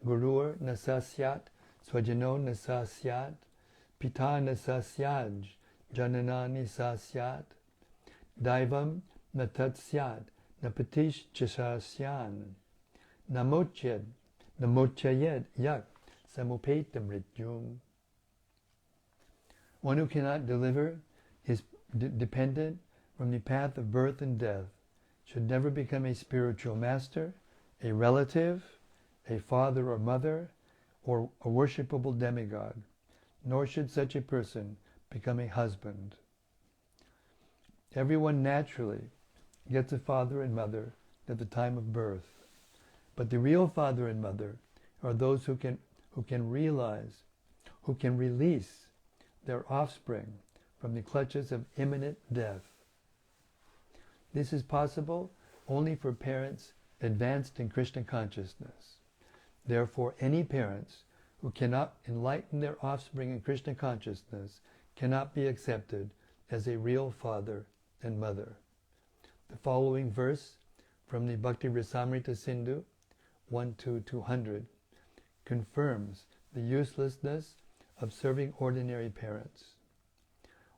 S1: Gurur nasasyat, swajano nasasyat, pita nasasyaj, janana nasasyat, daivam natasyat, napatish chasasyan, namochayed yak samupetam rityum. One who cannot deliver is dependent from the path of birth and death should never become a spiritual master, a relative, a father or mother, or a worshipable demigod, nor should such a person become a husband. Everyone naturally gets a father and mother at the time of birth, but the real father and mother are those who can release their offspring from the clutches of imminent death. This is possible only for parents advanced in Krishna consciousness. Therefore, any parents who cannot enlighten their offspring in Krishna consciousness cannot be accepted as a real father and mother. The following verse from the Bhakti Rasamrita Sindhu 1-200 confirms the uselessness of serving ordinary parents.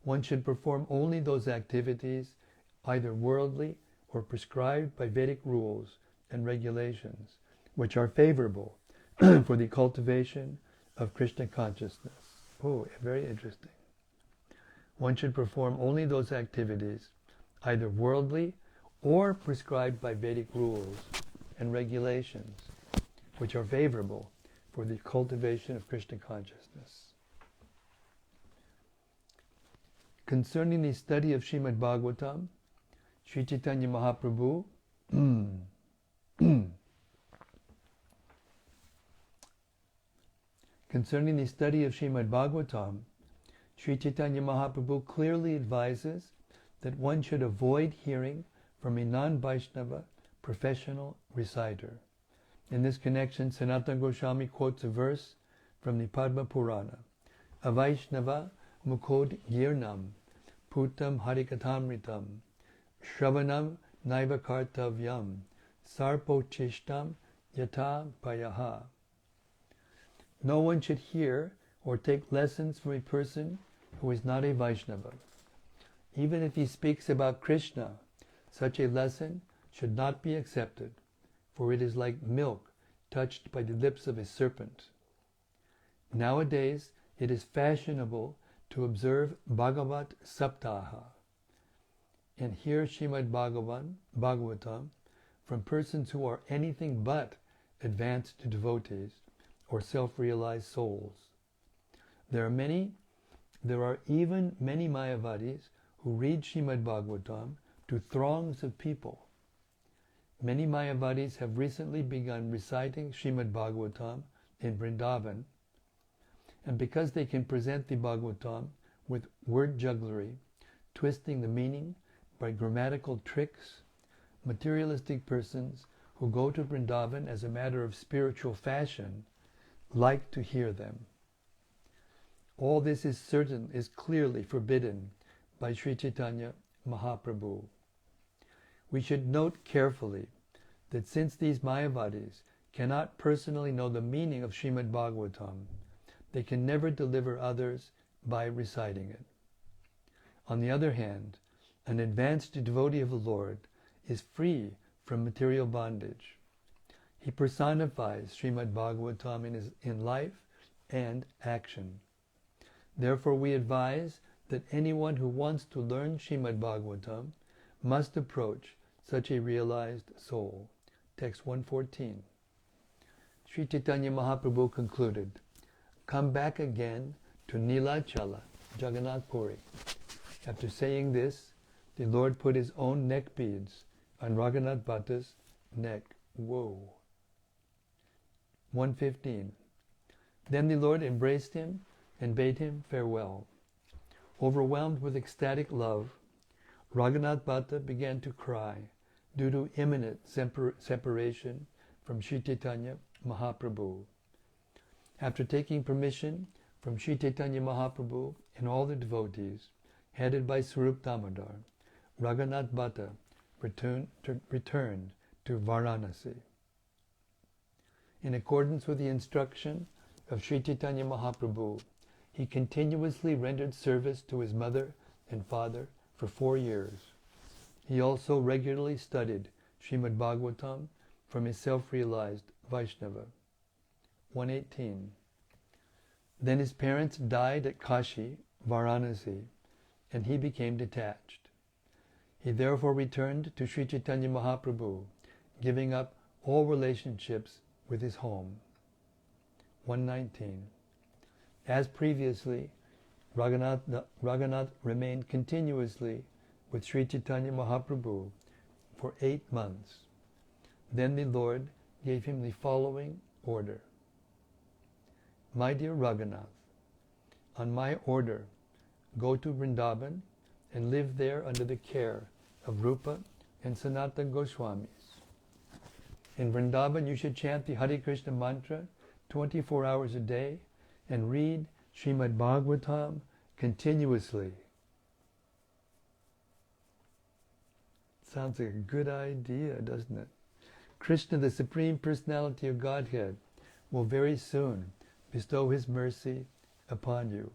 S1: One should perform only those activities, either worldly or prescribed by Vedic rules and regulations, which are favorable for the cultivation of Krishna consciousness. Oh, very interesting. One should perform only those activities, either worldly or prescribed by Vedic rules and regulations, which are favorable for the cultivation of Krishna consciousness. Concerning the study of Srimad Bhagavatam, Sri Chaitanya Mahaprabhu Concerning the study of Srimad Bhagavatam, Sri Chaitanya Mahaprabhu clearly advises that one should avoid hearing from a non-Vaishnava professional reciter. In this connection, Sanatana Gosvāmī quotes a verse from the Padma Purana. Avaishnava mukhod girnam putam harikatamritam shravanam naiva kartavyam sarpochishtam yata payaha. No one should hear or take lessons from a person who is not a Vaishnava. Even if he speaks about Krishna, such a lesson should not be accepted, for it is like milk touched by the lips of a serpent. Nowadays, it is fashionable to observe Bhagavat Saptaha and hear Srimad Bhagavatam from persons who are anything but advanced devotees or self-realized souls. There are even many Mayavadis who read Srimad Bhagavatam to throngs of people. Many Mayavadis have recently begun reciting Srimad Bhagavatam in Vrindavan, and because they can present the Bhagavatam with word jugglery, twisting the meaning by grammatical tricks, materialistic persons who go to Vrindavan as a matter of spiritual fashion like to hear them. All this is clearly forbidden by Sri Chaitanya Mahaprabhu. We should note carefully that since these Mayavadis cannot personally know the meaning of Srimad Bhagavatam, they can never deliver others by reciting it. On the other hand, an advanced devotee of the Lord is free from material bondage. He personifies Srimad Bhagavatam in life and action. Therefore, we advise that anyone who wants to learn Srimad Bhagavatam must approach such a realized soul. Text 114. Sri Chaitanya Mahaprabhu concluded, "Come back again to Nilachala, Jagannath Puri." After saying this, the Lord put his own neck beads on Raghunath Bhatta's neck. Whoa. 115. Then the Lord embraced him and bade him farewell. Overwhelmed with ecstatic love, Raghunath Bhatta began to cry due to imminent separation from Sri Chaitanya Mahaprabhu. After taking permission from Sri Chaitanya Mahaprabhu and all the devotees, headed by Swarup Damodar, Raghunath Bhatta returned to Varanasi. In accordance with the instruction of Sri Chaitanya Mahaprabhu, he continuously rendered service to his mother and father for 4 years. He also regularly studied Srimad Bhagavatam from his self-realized Vaishnava. 118. Then his parents died at Kashi, Varanasi, and he became detached. He therefore returned to Sri Chaitanya Mahaprabhu, giving up all relationships with his home. 119. As previously, Raghunātha remained continuously with Sri Chaitanya Mahaprabhu for 8 months. Then the Lord gave him the following order. My dear Raghunātha, on my order, go to Vrindavan and live there under the care of Rupa and Sanatana Gosvāmis. In Vrindavan you should chant the Hare Krishna mantra 24 hours a day and read Srimad Bhagavatam continuously. Sounds like a good idea, doesn't it? Krishna, the Supreme Personality of Godhead, will very soon bestow his mercy upon you.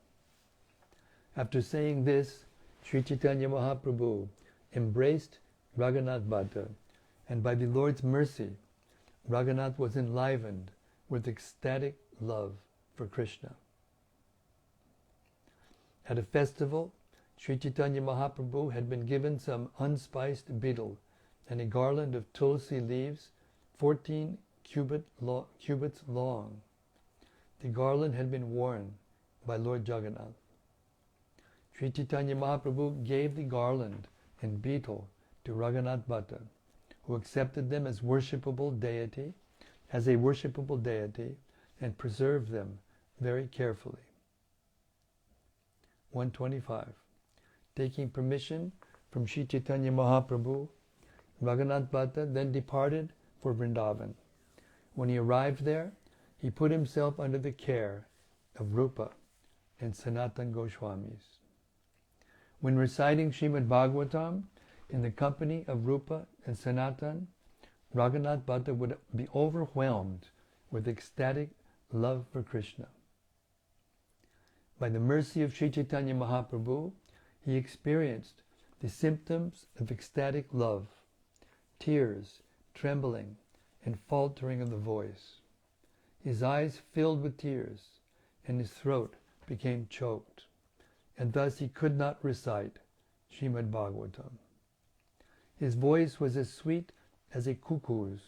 S1: After saying this, Sri Chaitanya Mahaprabhu embraced Raghunātha Bhaṭṭa, and by the Lord's mercy, Raghunātha was enlivened with ecstatic love for Krishna. At a festival, Sri Chaitanya Mahaprabhu had been given some unspiced betel and a garland of tulsi leaves 14 cubits long. The garland had been worn by Lord Jagadānanda. Sri Chaitanya Mahaprabhu gave the garland and betel to Raghunātha Bhaṭṭa, who accepted them as a worshipable deity, and preserved them very carefully. 125. Taking permission from Sri Chaitanya Mahaprabhu, Raghunātha Bhaṭṭa then departed for Vrindavan. When he arrived there, he put himself under the care of Rupa and Sanatana Gosvāmis. When reciting Srimad Bhagavatam in the company of Rupa and Sanatana, Raghunātha Bhaṭṭa would be overwhelmed with ecstatic love for Krishna. By the mercy of Sri Chaitanya Mahaprabhu, he experienced the symptoms of ecstatic love, tears, trembling, and faltering of the voice. His eyes filled with tears, and his throat became choked, and thus he could not recite Srimad Bhagavatam. His voice was as sweet as a cuckoo's,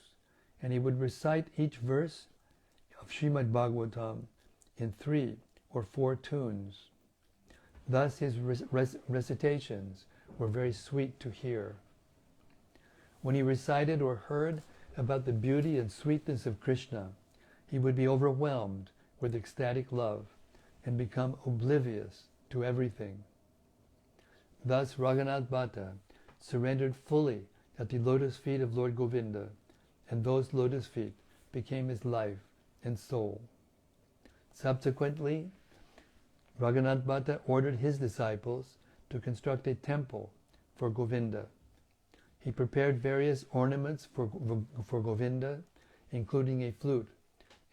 S1: and he would recite each verse of Srimad Bhagavatam in 3 or 4 tunes. Thus his recitations were very sweet to hear. When he recited or heard about the beauty and sweetness of Krishna, he would be overwhelmed with ecstatic love and become oblivious to everything. Thus Raghunātha Bhaṭṭa surrendered fully at the lotus feet of Lord Govinda, and those lotus feet became his life and soul. Subsequently, Raghunātha Bhaṭṭa ordered his disciples to construct a temple for Govinda. He prepared various ornaments for Govinda, including a flute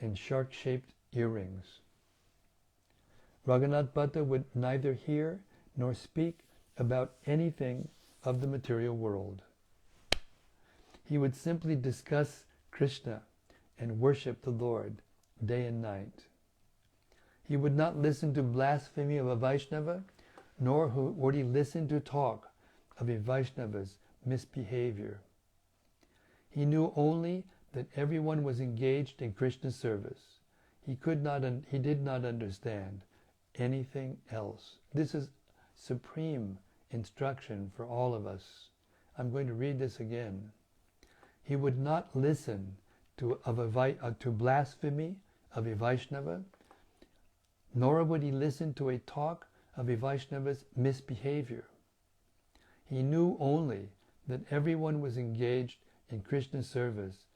S1: and shark-shaped earrings. Raghunātha Bhaṭṭa would neither hear nor speak about anything of the material world. He would simply discuss Krishna and worship the Lord day and night. He would not listen to blasphemy of a Vaishnava, nor would he listen to talk of a Vaishnava's misbehavior. He knew only that everyone was engaged in Krishna's service. He did not understand anything else. This is supreme instruction for all of us. I'm going to read this again. He would not listen to blasphemy of a Vaishnava, nor would he listen to a talk of a Vaishnava's misbehavior. He knew only that everyone was engaged in Krishna's service.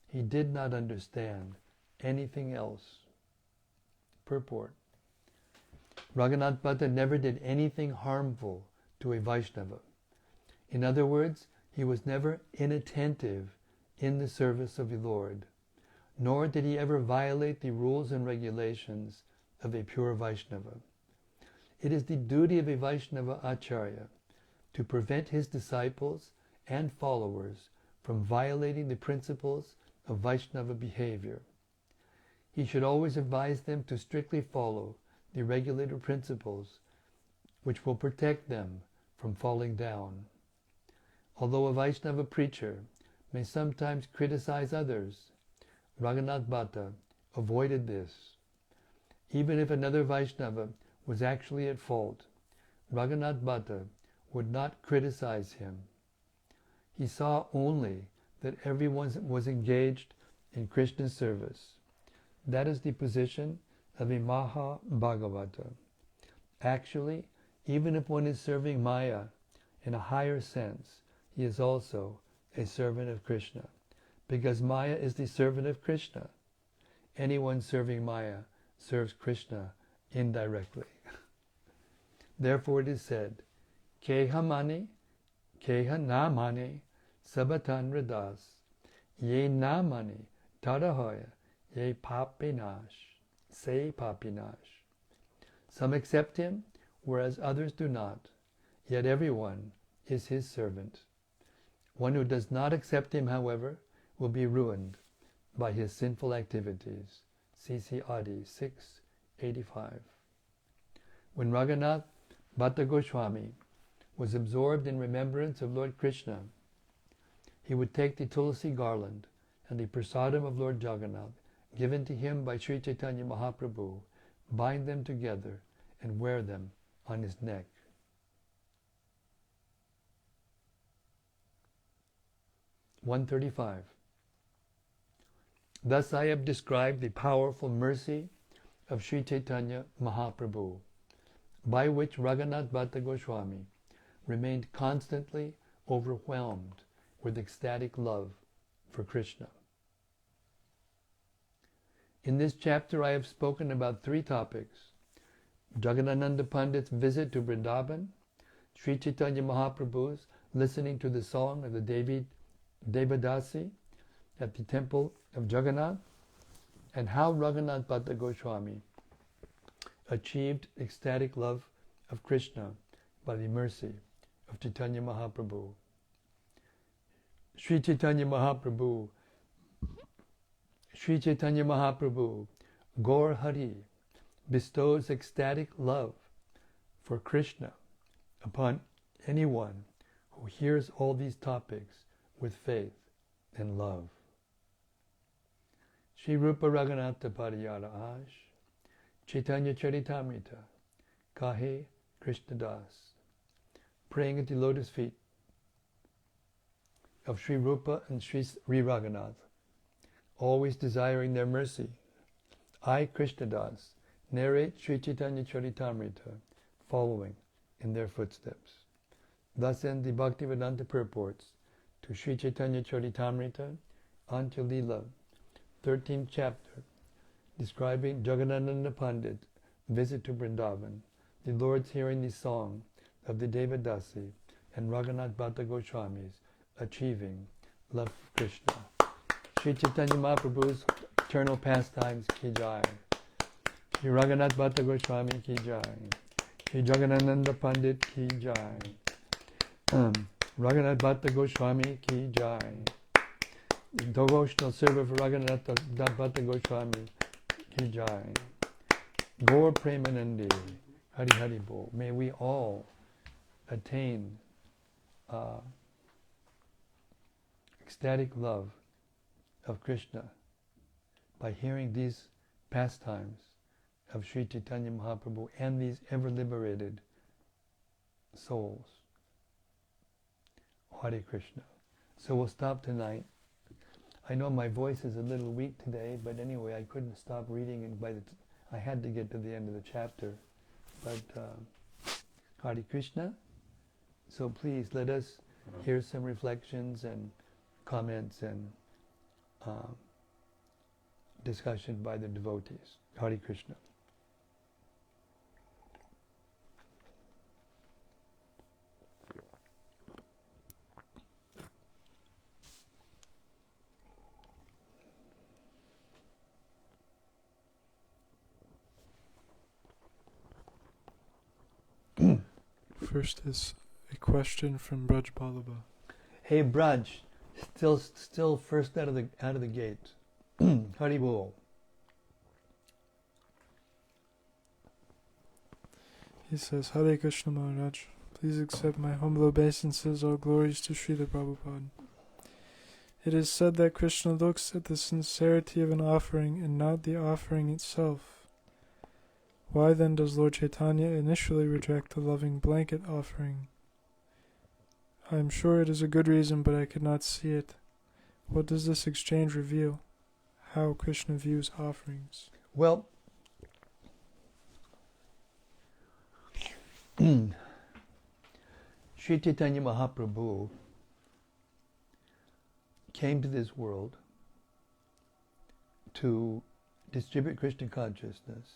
S1: He did not understand anything else. Purport. Raghunātha Bhaṭṭa never did anything harmful to a Vaishnava. In other words, he was never inattentive in the service of the Lord, nor did he ever violate the rules and regulations of a pure Vaishnava. It is the duty of a Vaishnava Acharya to prevent his disciples and followers from violating the principles of Vaishnava behavior. He should always advise them to strictly follow the regulated principles which will protect them from falling down. Although a Vaishnava preacher may sometimes criticize others, Raghunātha Bhaṭṭa avoided this. Even if another Vaishnava was actually at fault, Raghunātha Bhaṭṭa would not criticize him. He saw only that everyone was engaged in Krishna's service. That is the position of a Maha Bhagavata. Actually, even if one is serving Maya in a higher sense, he is also a servant of Krishna, because Maya is the servant of Krishna. Anyone serving Maya serves Krishna indirectly. Therefore it is said, Keha mani, keha na mani, sabatan radas, ye na mani, tadahoya, ye papinash, say papinash. Some accept him, whereas others do not, yet everyone is his servant. One who does not accept him, however, will be ruined by his sinful activities. C.C. Adi 685. When Raghunātha Bhaṭṭa Gosvāmī was absorbed in remembrance of Lord Krishna, he would take the tulsi garland and the prasadam of Lord Jagannath, given to him by Sri Chaitanya Mahaprabhu, bind them together and wear them on his neck. (135) Thus I have described the powerful mercy of Sri Chaitanya Mahaprabhu, by which Raghunātha Bhaṭṭa Gosvāmī remained constantly overwhelmed with ecstatic love for Krishna. In this chapter I have spoken about three topics: Jagadānanda Pandit's visit to Vrindavan, Sri Chaitanya Mahaprabhu's listening to the song of the Devadasi at the temple of Jagannath, and how Raghunātha Bhaṭṭa Gosvāmī achieved ecstatic love of Krishna by the mercy of Chaitanya Mahaprabhu. Sri Chaitanya Mahaprabhu, Gaur Hari, bestows ecstatic love for Krishna upon anyone who hears all these topics with faith and love. Shri Rupa Raghunātha Pariyara Ash, Caitanya-caritāmrta, Kahe Krishna Das. Praying at the lotus feet of Shri Rupa and Shri Raghunātha, always desiring their mercy, I, Krishna Das, narrate Sri Caitanya-caritāmrta, following in their footsteps. Thus end the Bhaktivedanta purports to Sri Caitanya-caritāmrta, Antya-līlā, 13th chapter, describing Jagadānanda Pandit visit to Vrindavan, the Lord's hearing the song of the Devadasi, and Raghunātha Bhaṭṭa Gosvāmī's achieving love for Krishna. Sri Chaitanya Mahaprabhu's eternal pastimes ki jai. Sri Raghunātha Bhaṭṭa Gosvāmī ki jai. Sri Jagadānanda Pandit ki jai. Raghunātha Bhaṭṭa Gosvāmī ki jai. The devotional servant for Raghunātha Bhaṭṭa Gosvāmī ki jai. Gaur Premanandi, Hari Hari Bol. May we all attain ecstatic love of Krishna by hearing these pastimes of Sri Chaitanya Mahaprabhu and these ever liberated souls. Hare Krishna. So we'll stop tonight. I know my voice is a little weak today, but anyway, I couldn't stop reading it I had to get to the end of the chapter. But Hare Krishna. So please let us hear some reflections and comments and discussion by the devotees. Hare Krishna.
S2: first is a question from Braj Balaba.
S1: Hey Braj, still first out of the gate. Hari Bol.
S2: He says, Hare Krishna Maharaj, please accept my humble obeisances, all glories to Srila Prabhupada. It is said that Krishna looks at the sincerity of an offering and not the offering itself. Why then does Lord Chaitanya initially reject the loving blanket offering? I am sure it is a good reason, but I could not see it. What does this exchange reveal? How Krishna views offerings?
S1: Well, Sri Chaitanya Mahaprabhu came to this world to distribute Krishna consciousness,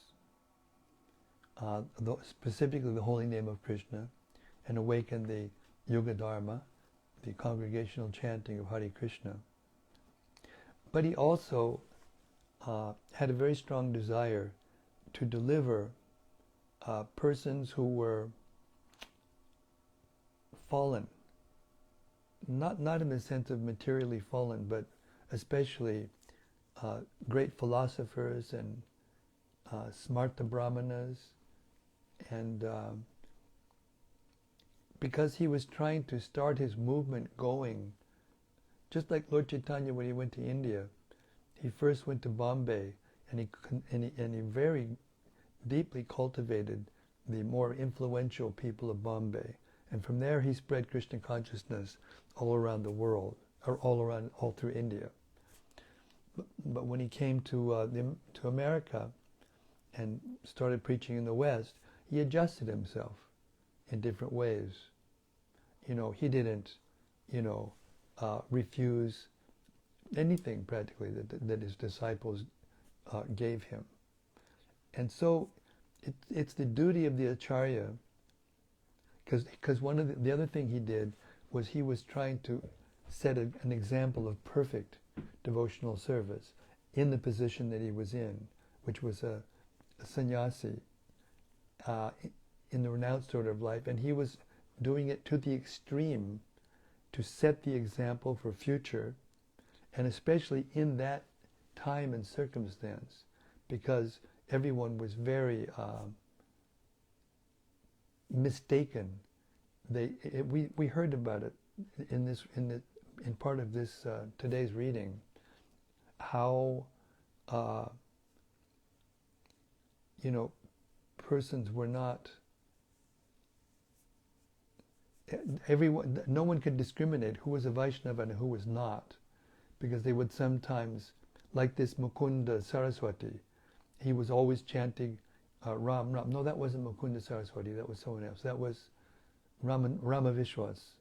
S1: specifically the holy name of Krishna, and awaken the Yoga Dharma, the congregational chanting of Hare Krishna. But he also had a very strong desire to deliver persons who were fallen, not in the sense of materially fallen, but especially great philosophers and smarta brahmanas, and because he was trying to start his movement going, just like Lord Chaitanya when he went to India. He first went to Bombay, and he very deeply cultivated the more influential people of Bombay, and from there he spread Krishna consciousness all around the world, or all through India. But when he came to America and started preaching in the West, he adjusted himself in different ways. He didn't, refuse anything practically that his disciples gave him. And so it's the duty of the Acharya, because one of the other thing he did was he was trying to set an example of perfect devotional service in the position that he was in, which was a sannyasi in the renounced order of life, and he was doing it to the extreme to set the example for future, and especially in that time and circumstance, because everyone was very mistaken. We heard about it in part of this today's reading, how persons were not. No one could discriminate who was a Vaishnava and who was not, because they would sometimes, like this Mukunda Saraswati, he was always chanting Ram Ram. No, that wasn't Mukunda Saraswati. That was someone else. That was Rama Vishwas.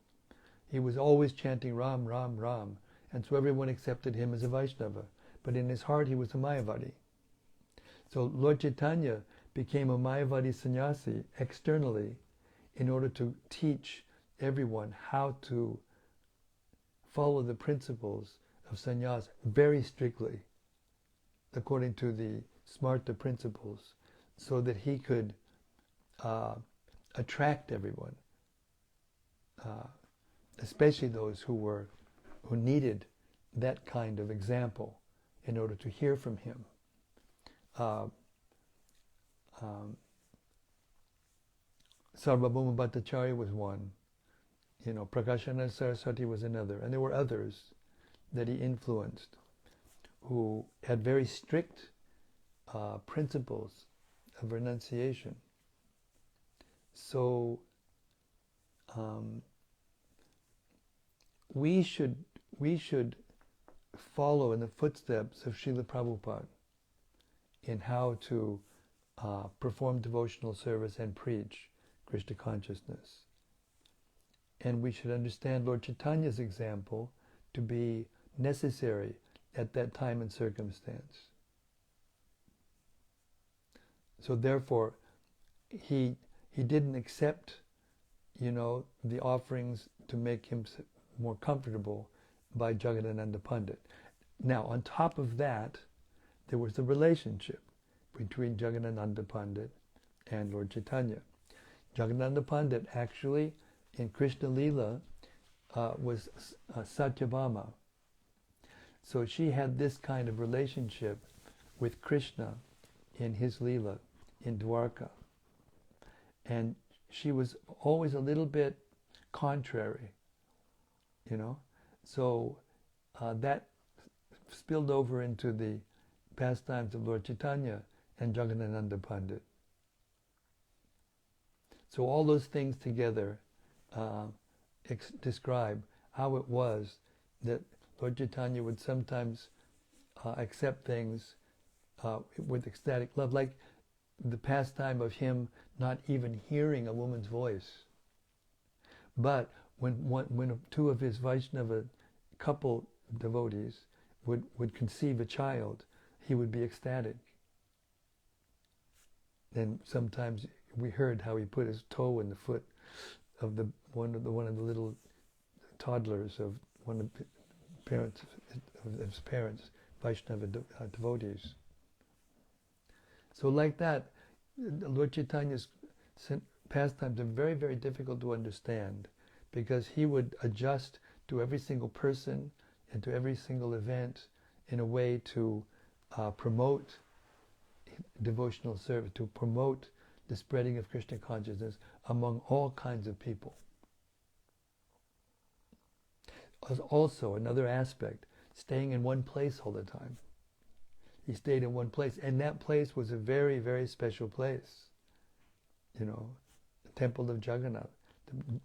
S1: He was always chanting Ram Ram Ram, and so everyone accepted him as a Vaishnava. But in his heart, he was a Mayavadi. So Lord Chaitanya became a Mayavadi sannyasi externally in order to teach everyone how to follow the principles of sannyas very strictly, according to the smarta principles, so that he could attract everyone, especially those who needed that kind of example in order to hear from him. Sarvabhauma Bhattacharya was one, Prakashana Saraswati was another, and there were others that he influenced who had very strict principles of renunciation. So we should follow in the footsteps of Srila Prabhupada in how to perform devotional service and preach Krishna consciousness. And we should understand Lord Chaitanya's example to be necessary at that time and circumstance. So therefore, he didn't accept, the offerings to make him more comfortable by Jagadānanda Pandit. Now, on top of that, there was the relationship between Jagadānanda Pandit and Lord Chaitanya. Jagadānanda Pandit actually in Krishna-līlā was Satyabhama. So she had this kind of relationship with Krishna in his Leela in Dwarka. And she was always a little bit contrary, you know. So that spilled over into the pastimes of Lord Chaitanya and Jagadānanda Pandit. So all those things together describe how it was that Lord Chaitanya would sometimes accept things with ecstatic love, like the pastime of him not even hearing a woman's voice. But when two of his Vaishnava couple devotees would conceive a child, he would be ecstatic. Then sometimes we heard how he put his toe in the foot of one of the little toddlers of one of the parents of his parents, Vaishnava devotees. So like that, Lord Chaitanya's pastimes are very, very difficult to understand, because he would adjust to every single person and to every single event in a way to promote devotional service, to promote the spreading of Krishna consciousness among all kinds of people. Also, another aspect, staying in one place all the time. He stayed in one place, and that place was a very, very special place. You know, the temple of Jagannath,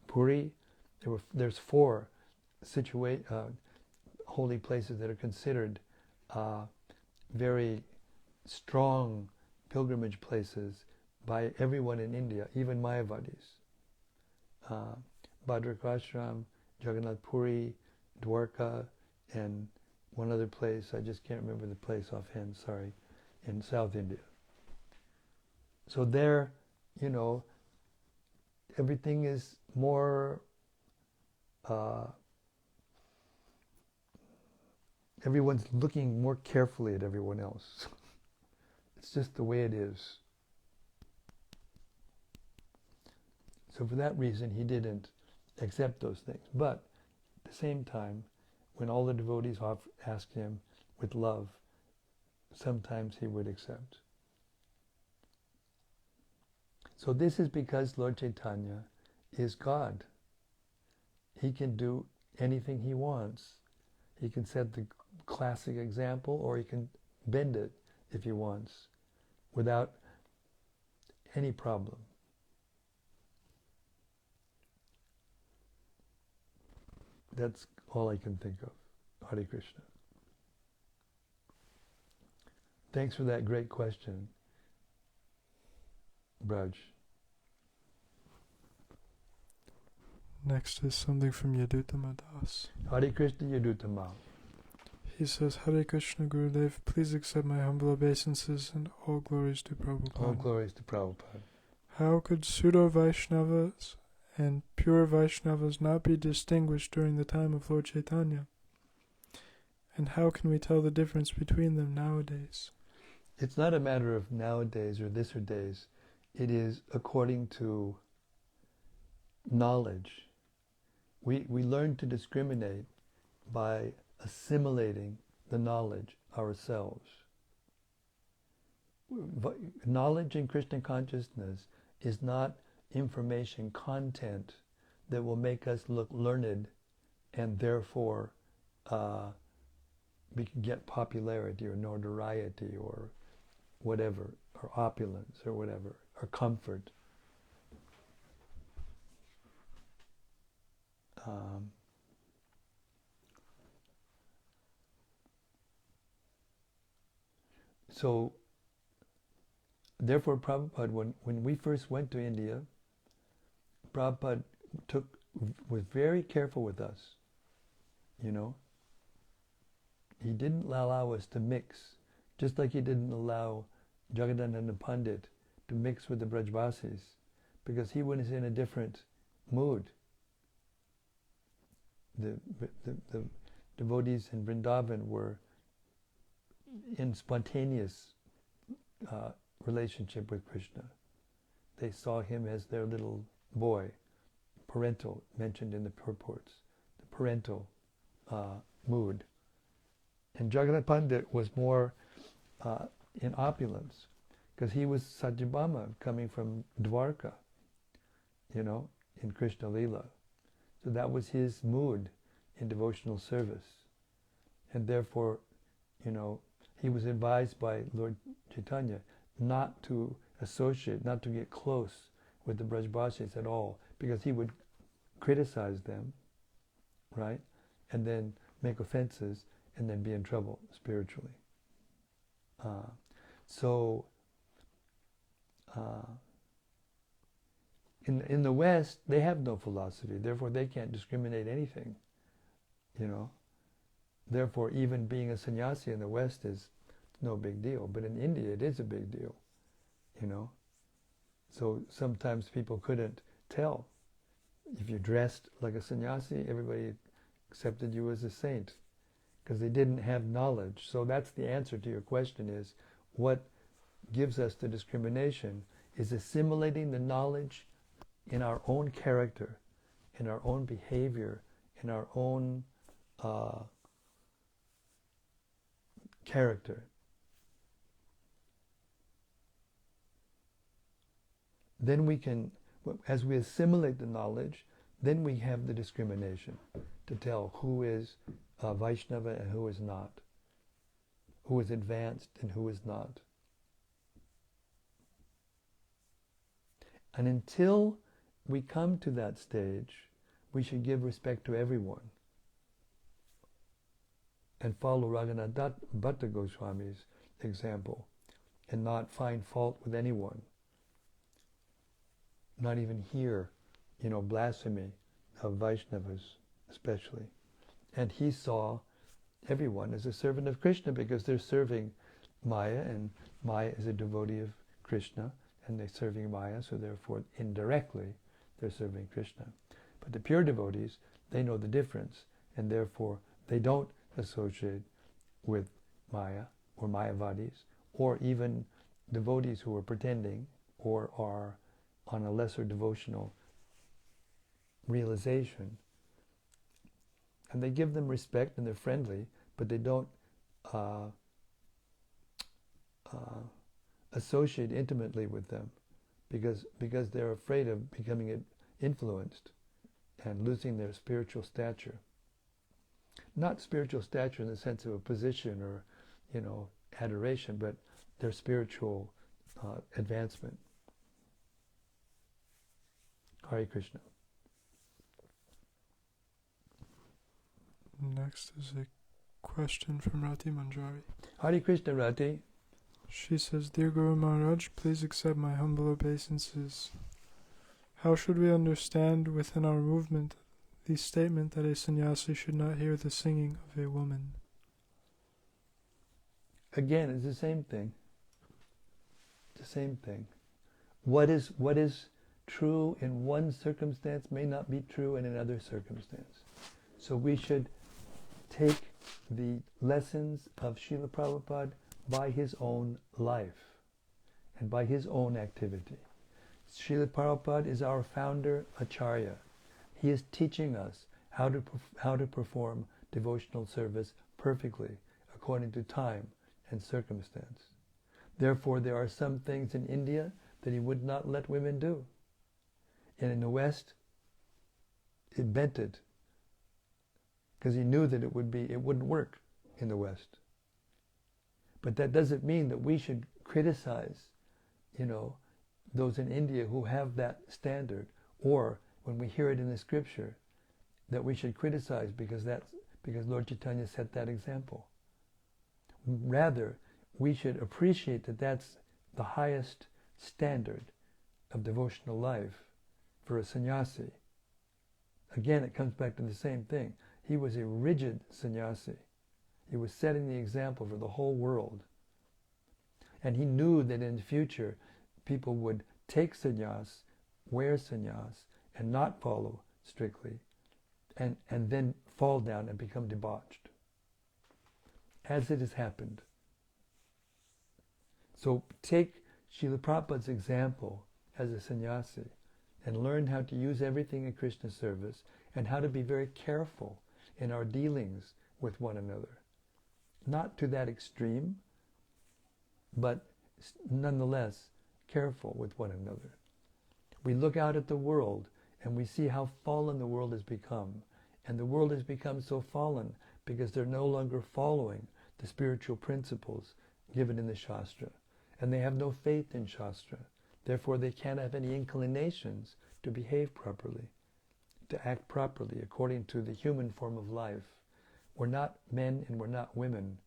S1: Puri. There's 4 holy places that are considered very strong pilgrimage places by everyone in India, even Mayavadis. Bhadrakashram, Jagannath Puri, Dwarka, and one other place, I just can't remember the place offhand, sorry, in South India. So there, you know, everything is more, everyone's looking more carefully at everyone else. It's just the way it is. So for that reason, he didn't accept those things. But at the same time, when all the devotees asked him with love, sometimes he would accept. So this is because Lord Chaitanya is God. He can do anything he wants. He can set the classic example, or he can bend it if he wants, without any problem. That's all I can think of. Hare Krishna. Thanks for that great question, Braj.
S2: Next is something from Yadutama Das.
S1: Hare Krishna Yadutama.
S2: He says, Hare Krishna Gurudev, please accept my humble obeisances and all glories to Prabhupada.
S1: All glories to Prabhupada.
S2: How could pseudo-Vaishnavas and pure Vaishnavas not be distinguished during the time of Lord Chaitanya? And how can we tell the difference between them nowadays?
S1: It's not a matter of nowadays or this or days. It is according to knowledge. We learn to discriminate by assimilating the knowledge ourselves. Knowledge in Krishna consciousness is not information content that will make us look learned and therefore we can get popularity or notoriety or whatever, or opulence or whatever, or comfort. So therefore Prabhupada, when we first went to India, Prabhupada was very careful with us, you know. He didn't allow us to mix, just like he didn't allow Jagadānanda Pandit to mix with the Brajvasis, because he was in a different mood. The devotees in Vrindavan were in spontaneous relationship with Krishna. they saw him as their little boy, parental, mentioned in the purports, the parental mood. And Jagannath Pandit was more in opulence, because he was Satyabhama coming from Dwarka, in Krishna-līlā. So that was his mood in devotional service. And therefore, he was advised by Lord Chaitanya not to associate, not to get close with the Brajbasis at all, because he would criticize them, right? And then make offenses, and then be in trouble spiritually. In the West, they have no philosophy, therefore they can't discriminate anything, Therefore, even being a sannyasi in the West is no big deal, but in India it is a big deal, So sometimes people couldn't tell. If you dressed like a sannyasi, everybody accepted you as a saint, because they didn't have knowledge. So that's the answer to your question, is what gives us the discrimination is assimilating the knowledge in our own character, in our own behavior, in our own character. Then we can, as we assimilate the knowledge, then we have the discrimination to tell who is Vaishnava and who is not, who is advanced and who is not. And until we come to that stage, we should give respect to everyone and follow Raghunātha Bhaṭṭa Gosvāmī's example and not find fault with anyone. Not even hear, blasphemy of Vaishnavas especially. And he saw everyone as a servant of Krishna, because they're serving Maya, and Maya is a devotee of Krishna, and they're serving Maya, so therefore indirectly they're serving Krishna. But the pure devotees, they know the difference, and therefore they don't associate with Maya or Mayavadis, or even devotees who are pretending or are on a lesser devotional realization. And they give them respect and they're friendly, but they don't associate intimately with them, because they're afraid of becoming influenced and losing their spiritual stature. Not spiritual stature in the sense of a position or, adoration, but their spiritual advancement. Hare Krishna.
S2: Next is a question from Rati Manjari.
S1: Hare Krishna, Rati.
S2: She says, Dear Guru Maharaj, please accept my humble obeisances. How should we understand within our movement the statement that a sannyasi should not hear the singing of a woman?
S1: Again, it's the same thing. It's the same thing. What is true in one circumstance may not be true in another circumstance. So we should take the lessons of Srila Prabhupada by his own life and by his own activity. Srila Prabhupada is our founder Acharya. He is teaching us how to perform devotional service perfectly according to time and circumstance. Therefore, there are some things in India that he would not let women do. And in the West, he bent it, because he knew that it wouldn't work in the West. But that doesn't mean that we should criticize, those in India who have that standard, or when we hear it in the scripture, that we should criticize because Lord Chaitanya set that example. Rather, we should appreciate that that's the highest standard of devotional life for a sannyasi. Again, it comes back to the same thing. He was a rigid sannyasi. He was setting the example for the whole world. And he knew that in the future, people would take sannyas, wear sannyas, and not follow strictly, and then fall down and become debauched, as it has happened. So take Srila Prabhupada's example as a sannyasi and learn how to use everything in Krishna's service and how to be very careful in our dealings with one another. Not to that extreme, but nonetheless careful with one another. We look out at the world and we see how fallen the world has become. And the world has become so fallen because they're no longer following the spiritual principles given in the Shastra. And they have no faith in Shastra. Therefore they can't have any inclinations to behave properly, to act properly according to the human form of life. We're not men and we're not women.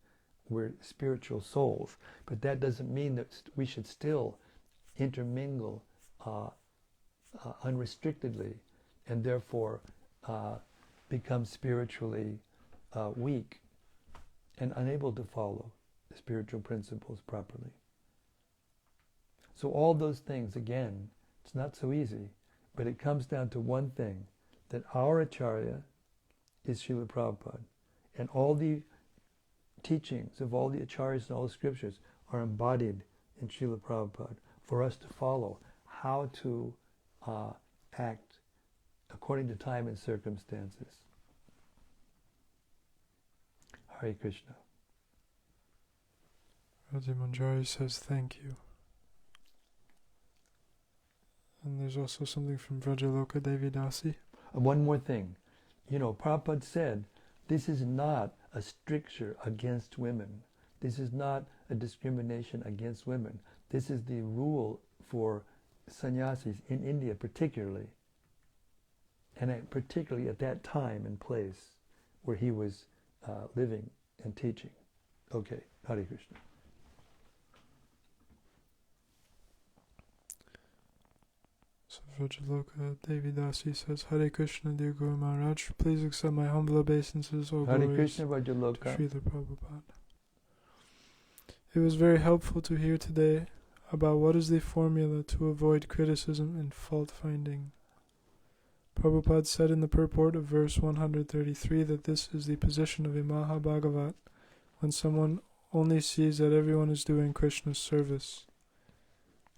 S1: We're spiritual souls. But that doesn't mean that we should still intermingle unrestrictedly and therefore become spiritually weak and unable to follow the spiritual principles properly. So all those things, again, it's not so easy, but it comes down to one thing, that our Acharya is Srila Prabhupada, and all the teachings of all the Acharyas and all the scriptures are embodied in Srila Prabhupada for us to follow how to act according to time and circumstances. Hare Krishna.
S2: Raja Manjari says thank you. And there's also something from Vrajaloka Devidasi.
S1: One more thing. Prabhupada said, this is not a stricture against women. This is not a discrimination against women. This is the rule for sannyasis in India particularly. And particularly at that time and place where he was living and teaching. Okay, Hare Krishna.
S2: So Vrajaloka Devidasi says, Hare Krishna, dear Guru Maharaj, please accept my humble obeisances, O
S1: Hare
S2: glories
S1: Krishna,
S2: to
S1: Vrajaloka.
S2: Srila Prabhupada. It was very helpful to hear today about what is the formula to avoid criticism and fault-finding. Prabhupada said in the purport of verse 133 that this is the position of a Mahabhagavat when someone only sees that everyone is doing Krishna's service.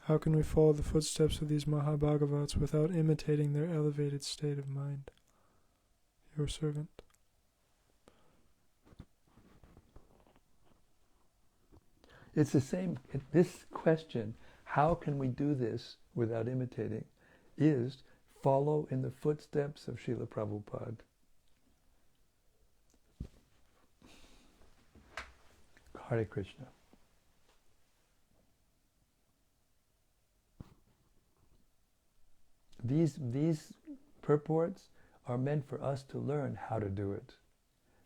S2: How can we follow the footsteps of these Mahabhagavats without imitating their elevated state of mind? Your servant.
S1: It's the same, this question, how can we do this without imitating, is follow in the footsteps of Srila Prabhupada. Hare Krishna. These purports are meant for us to learn how to do it.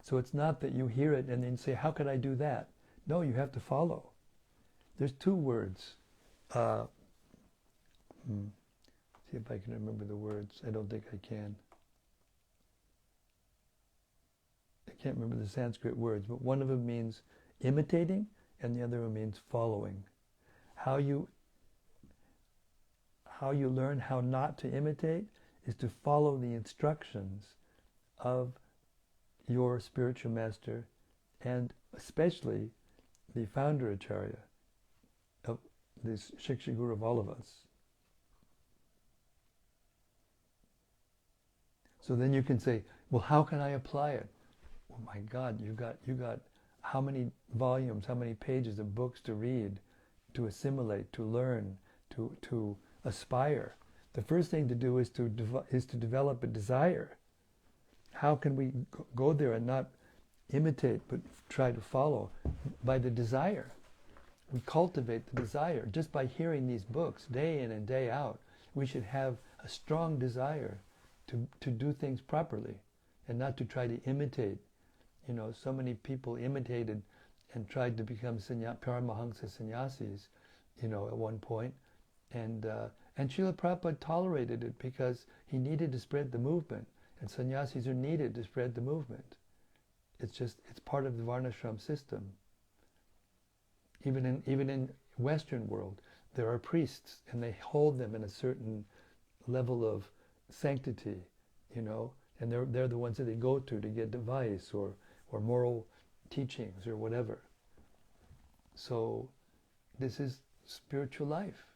S1: So it's not that you hear it and then say, how could I do that? No, you have to follow. There's two words. See if I can remember the words. I don't think I can. I can't remember the Sanskrit words, but one of them means imitating and the other one means following. How you learn how not to imitate is to follow the instructions of your spiritual master and especially the founder Acharya, of this Shiksha Guru of all of us. So then you can say, well, how can I apply it? Oh my God, you got how many volumes, how many pages of books to read, to assimilate, to learn, to aspire. The first thing to do is to develop a desire. How can we go there and not imitate, but try to follow? By the desire. We cultivate the desire. Just by hearing these books day in and day out, we should have a strong desire to do things properly and not to try to imitate. So many people imitated and tried to become Paramahansa sannyasis, at one point. And Srila Prabhupada tolerated it because he needed to spread the movement. And sannyasis are needed to spread the movement. It's part of the Varnashram system. Even in Western world, there are priests and they hold them in a certain level of sanctity, and they're the ones that they go to get advice or moral teachings or whatever. So this is spiritual life.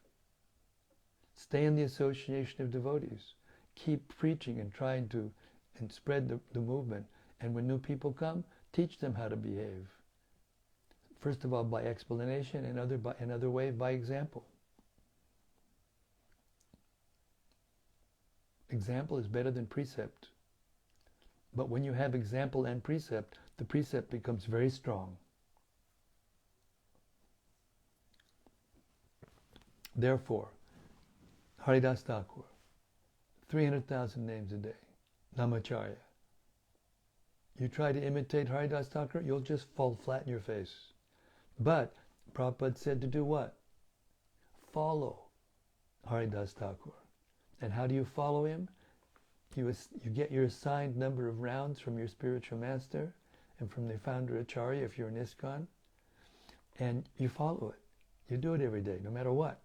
S1: Stay in the association of devotees. Keep preaching and trying to and spread the movement. And when new people come, teach them how to behave. First of all, by explanation, and another way, by example. Example is better than precept. But when you have example and precept, the precept becomes very strong. Therefore, Haridas Thakur, 300,000 names a day, Namacharya. You try to imitate Haridas Thakur, you'll just fall flat in your face. But Prabhupada said to do what? Follow Haridas Thakur. And how do you follow him? You get your assigned number of rounds from your spiritual master and from the founder Acharya if you're in ISKCON, and you follow it. You do it every day, no matter what.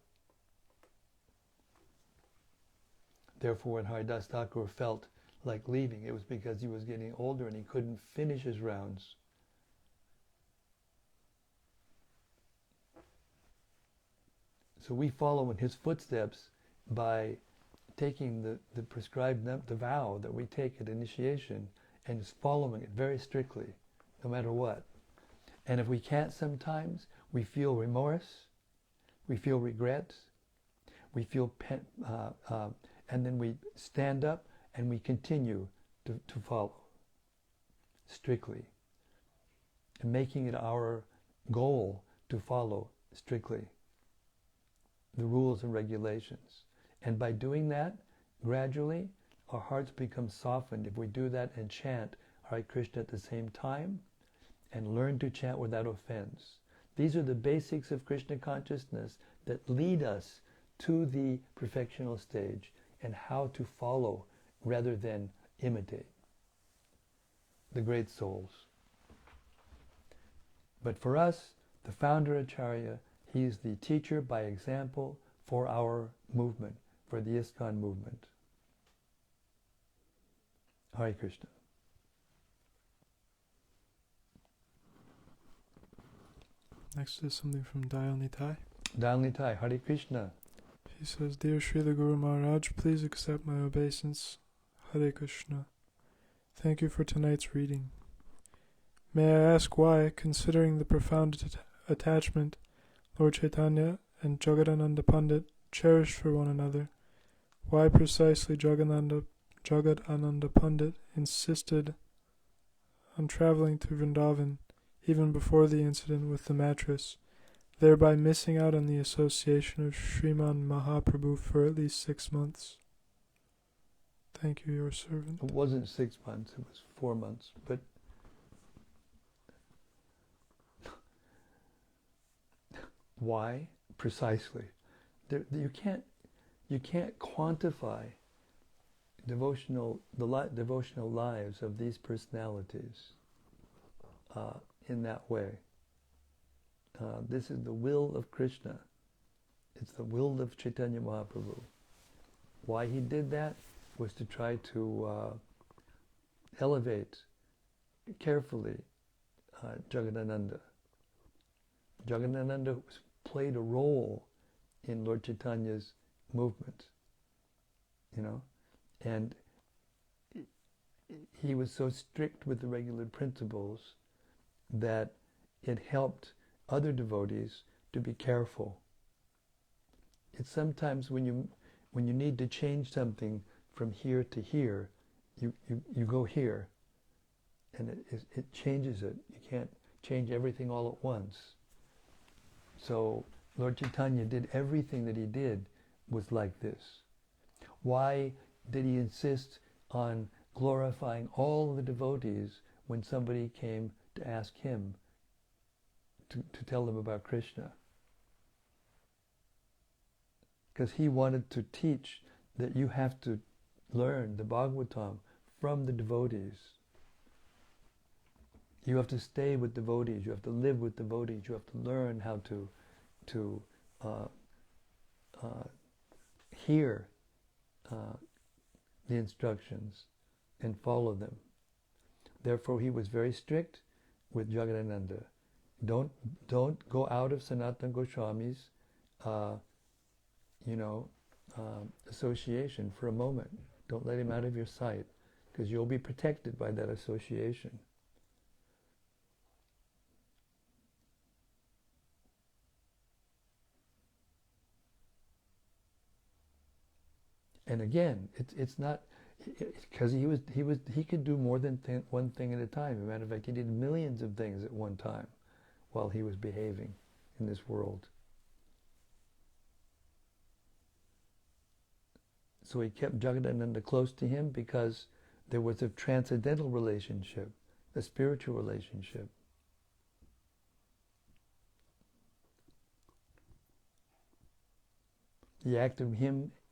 S1: Therefore, when Haridas Thakur felt like leaving, it was because he was getting older and he couldn't finish his rounds. So we follow in his footsteps by taking the prescribed the vow that we take at initiation and following it very strictly, no matter what. And if we can't sometimes, we feel remorse, we feel regret, we feel and then we stand up and we continue to follow strictly, and making it our goal to follow strictly the rules and regulations. And by doing that, gradually, our hearts become softened if we do that and chant Hare Krishna at the same time and learn to chant without offense. These are the basics of Krishna consciousness that lead us to the perfectional stage and how to follow rather than imitate the great souls. But for us, the founder Acharya, he is the teacher by example for our movement, for the ISKCON movement. Hare Krishna.
S2: Next is something from Dayal Nitai.
S1: Dayal Nitai, Hare Krishna.
S2: He says, Dear Srila Guru Maharaj, please accept my obeisance. Hare Krishna. Thank you for tonight's reading. May I ask why, considering the profound attachment Lord Chaitanya and Jagadānanda Pandit cherished for one another, why precisely Jagadānanda Pandit insisted on traveling to Vrindavan even before the incident with the mattress, thereby missing out on the association of Sriman Mahaprabhu for at least 6 months? Thank you, your servant.
S1: It wasn't 6 months, it was 4 months, but why precisely? You can't quantify devotional lives of these personalities in that way. This is the will of Krishna. It's the will of Chaitanya Mahaprabhu. Why he did that was to try to elevate carefully Jagadānanda. Jagadānanda played a role in Lord Chaitanya's movement, and he was so strict with the regular principles that it helped other devotees to be careful. It's sometimes when you need to change something from here to here, you go here, and it changes it. You can't change everything all at once. So Lord Chaitanya did everything that he did was like this. Why did he insist on glorifying all the devotees when somebody came to ask him to tell them about Krishna? Because he wanted to teach that you have to learn the Bhagavatam from the devotees. You have to stay with devotees, you have to live with devotees, you have to learn how to hear the instructions and follow them. Therefore he was very strict with Jagadānanda. Don't go out of Sanatana Gosvāmi's association for a moment. Don't let him out of your sight, because you'll be protected by that association. And again, it's not because he could do more than one thing at a time. As a matter of fact, he did millions of things at one time while he was behaving in this world. So he kept Jagadānanda close to him because there was a transcendental relationship, a spiritual relationship. He acted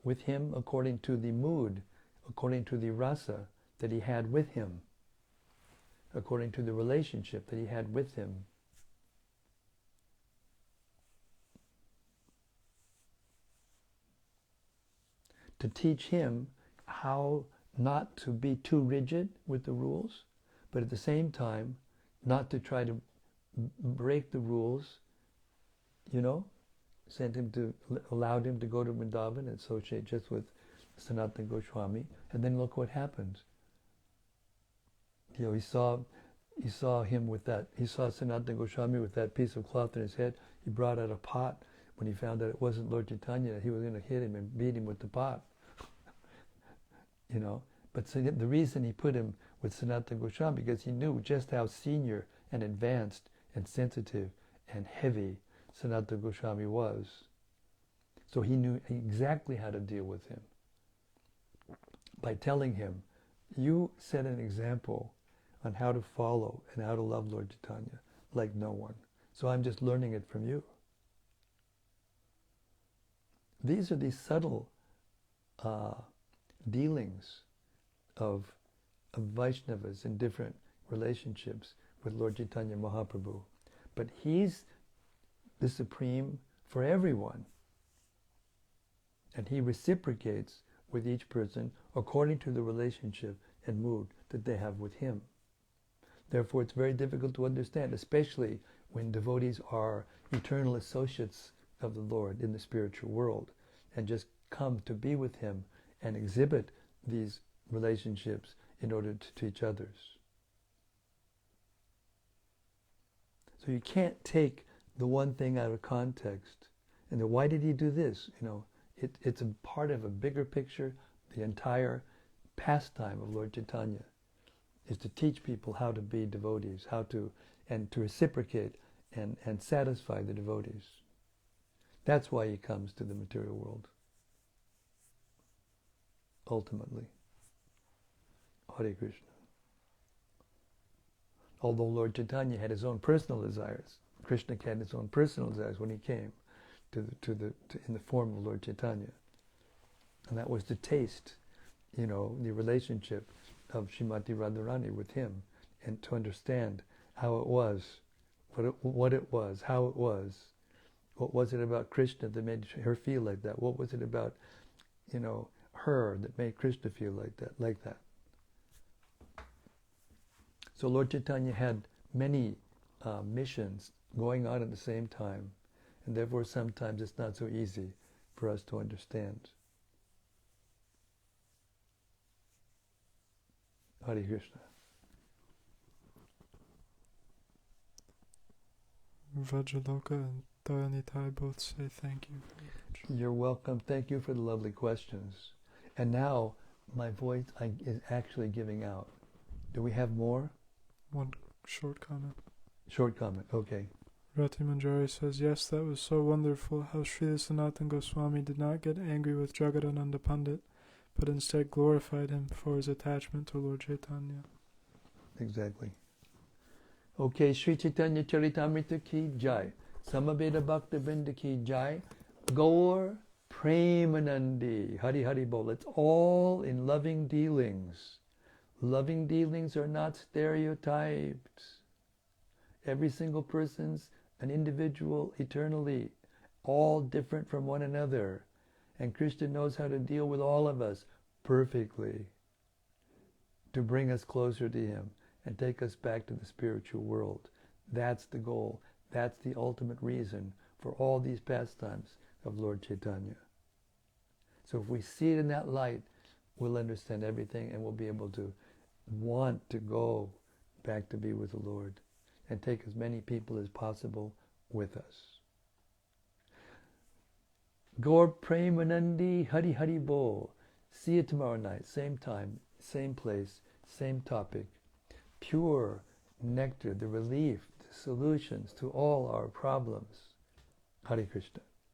S1: with him according to the mood, according to the rasa that he had with him, according to the relationship that he had with him. To teach him how not to be too rigid with the rules, but at the same time not to try to break the rules, allowed him to go to Vrindavan and associate just with Sanatana Gosvāmī, and then look what happens. He saw him with that. He saw Sanatana Gosvāmī with that piece of cloth in his head. He brought out a pot. When he found that it wasn't Lord Chaitanya, he was going to hit him and beat him with the pot. But the reason he put him with Sanatana Gosvāmī, because he knew just how senior and advanced and sensitive and heavy Sanatana Gosvāmī was. So he knew exactly how to deal with him. By telling him, you set an example on how to follow and how to love Lord Chaitanya like no one. So I'm just learning it from you. These are these subtle dealings of Vaishnavas in different relationships with Lord Chaitanya Mahaprabhu. But he's the supreme for everyone. And he reciprocates with each person according to the relationship and mood that they have with him. Therefore, it's very difficult to understand, especially when devotees are eternal associates of the Lord in the spiritual world and just come to be with him and exhibit these relationships in order to teach others. So you can't take the one thing out of context and then why did he do this? It's a part of a bigger picture. The entire pastime of Lord Chaitanya is to teach people how to be devotees, and to reciprocate and satisfy the devotees. That's why he comes to the material world. Ultimately. Hare Krishna. Although Lord Chaitanya had his own personal desires, Krishna had his own personal desires when he came in the form of Lord Chaitanya. And that was to taste, the relationship of Srimati Radharani with him and to understand how it was, what it was, how it was. What was it about Krishna that made her feel like that? What was it about, her that made Krishna feel like that? So Lord Chaitanya had many missions going on at the same time, and therefore sometimes it's not so easy for us to understand. Hare Krishna.
S2: Vajraloka and Dayanitai both say thank you very much.
S1: You're welcome. Thank you for the lovely questions. And now my voice is actually giving out. Do we have more?
S2: One short comment.
S1: Short comment, okay.
S2: Rati Manjari says, yes, that was so wonderful how Srila Sanatana Gosvāmī did not get angry with Jagadānanda Pandit, but instead glorified him for his attachment to Lord Chaitanya.
S1: Exactly. Okay, Sri Caitanya-caritämrta ki jai. Samaveda Bhakta Vrinda ki jai. Gaur Premanandi. Hari Hari Bol. It's all in loving dealings. Loving dealings are not stereotyped. Every single person's an individual eternally, all different from one another. And Krishna knows how to deal with all of us perfectly to bring us closer to him and take us back to the spiritual world. That's the goal. That's the ultimate reason for all these pastimes of Lord Chaitanya. So if we see it in that light, we'll understand everything and we'll be able to want to go back to be with the Lord and take as many people as possible with us. Gaur Premanandi Hari Hari Bol. See you tomorrow night, same time, same place, same topic. Pure nectar, the relief, the solutions to all our problems. Hare Krishna.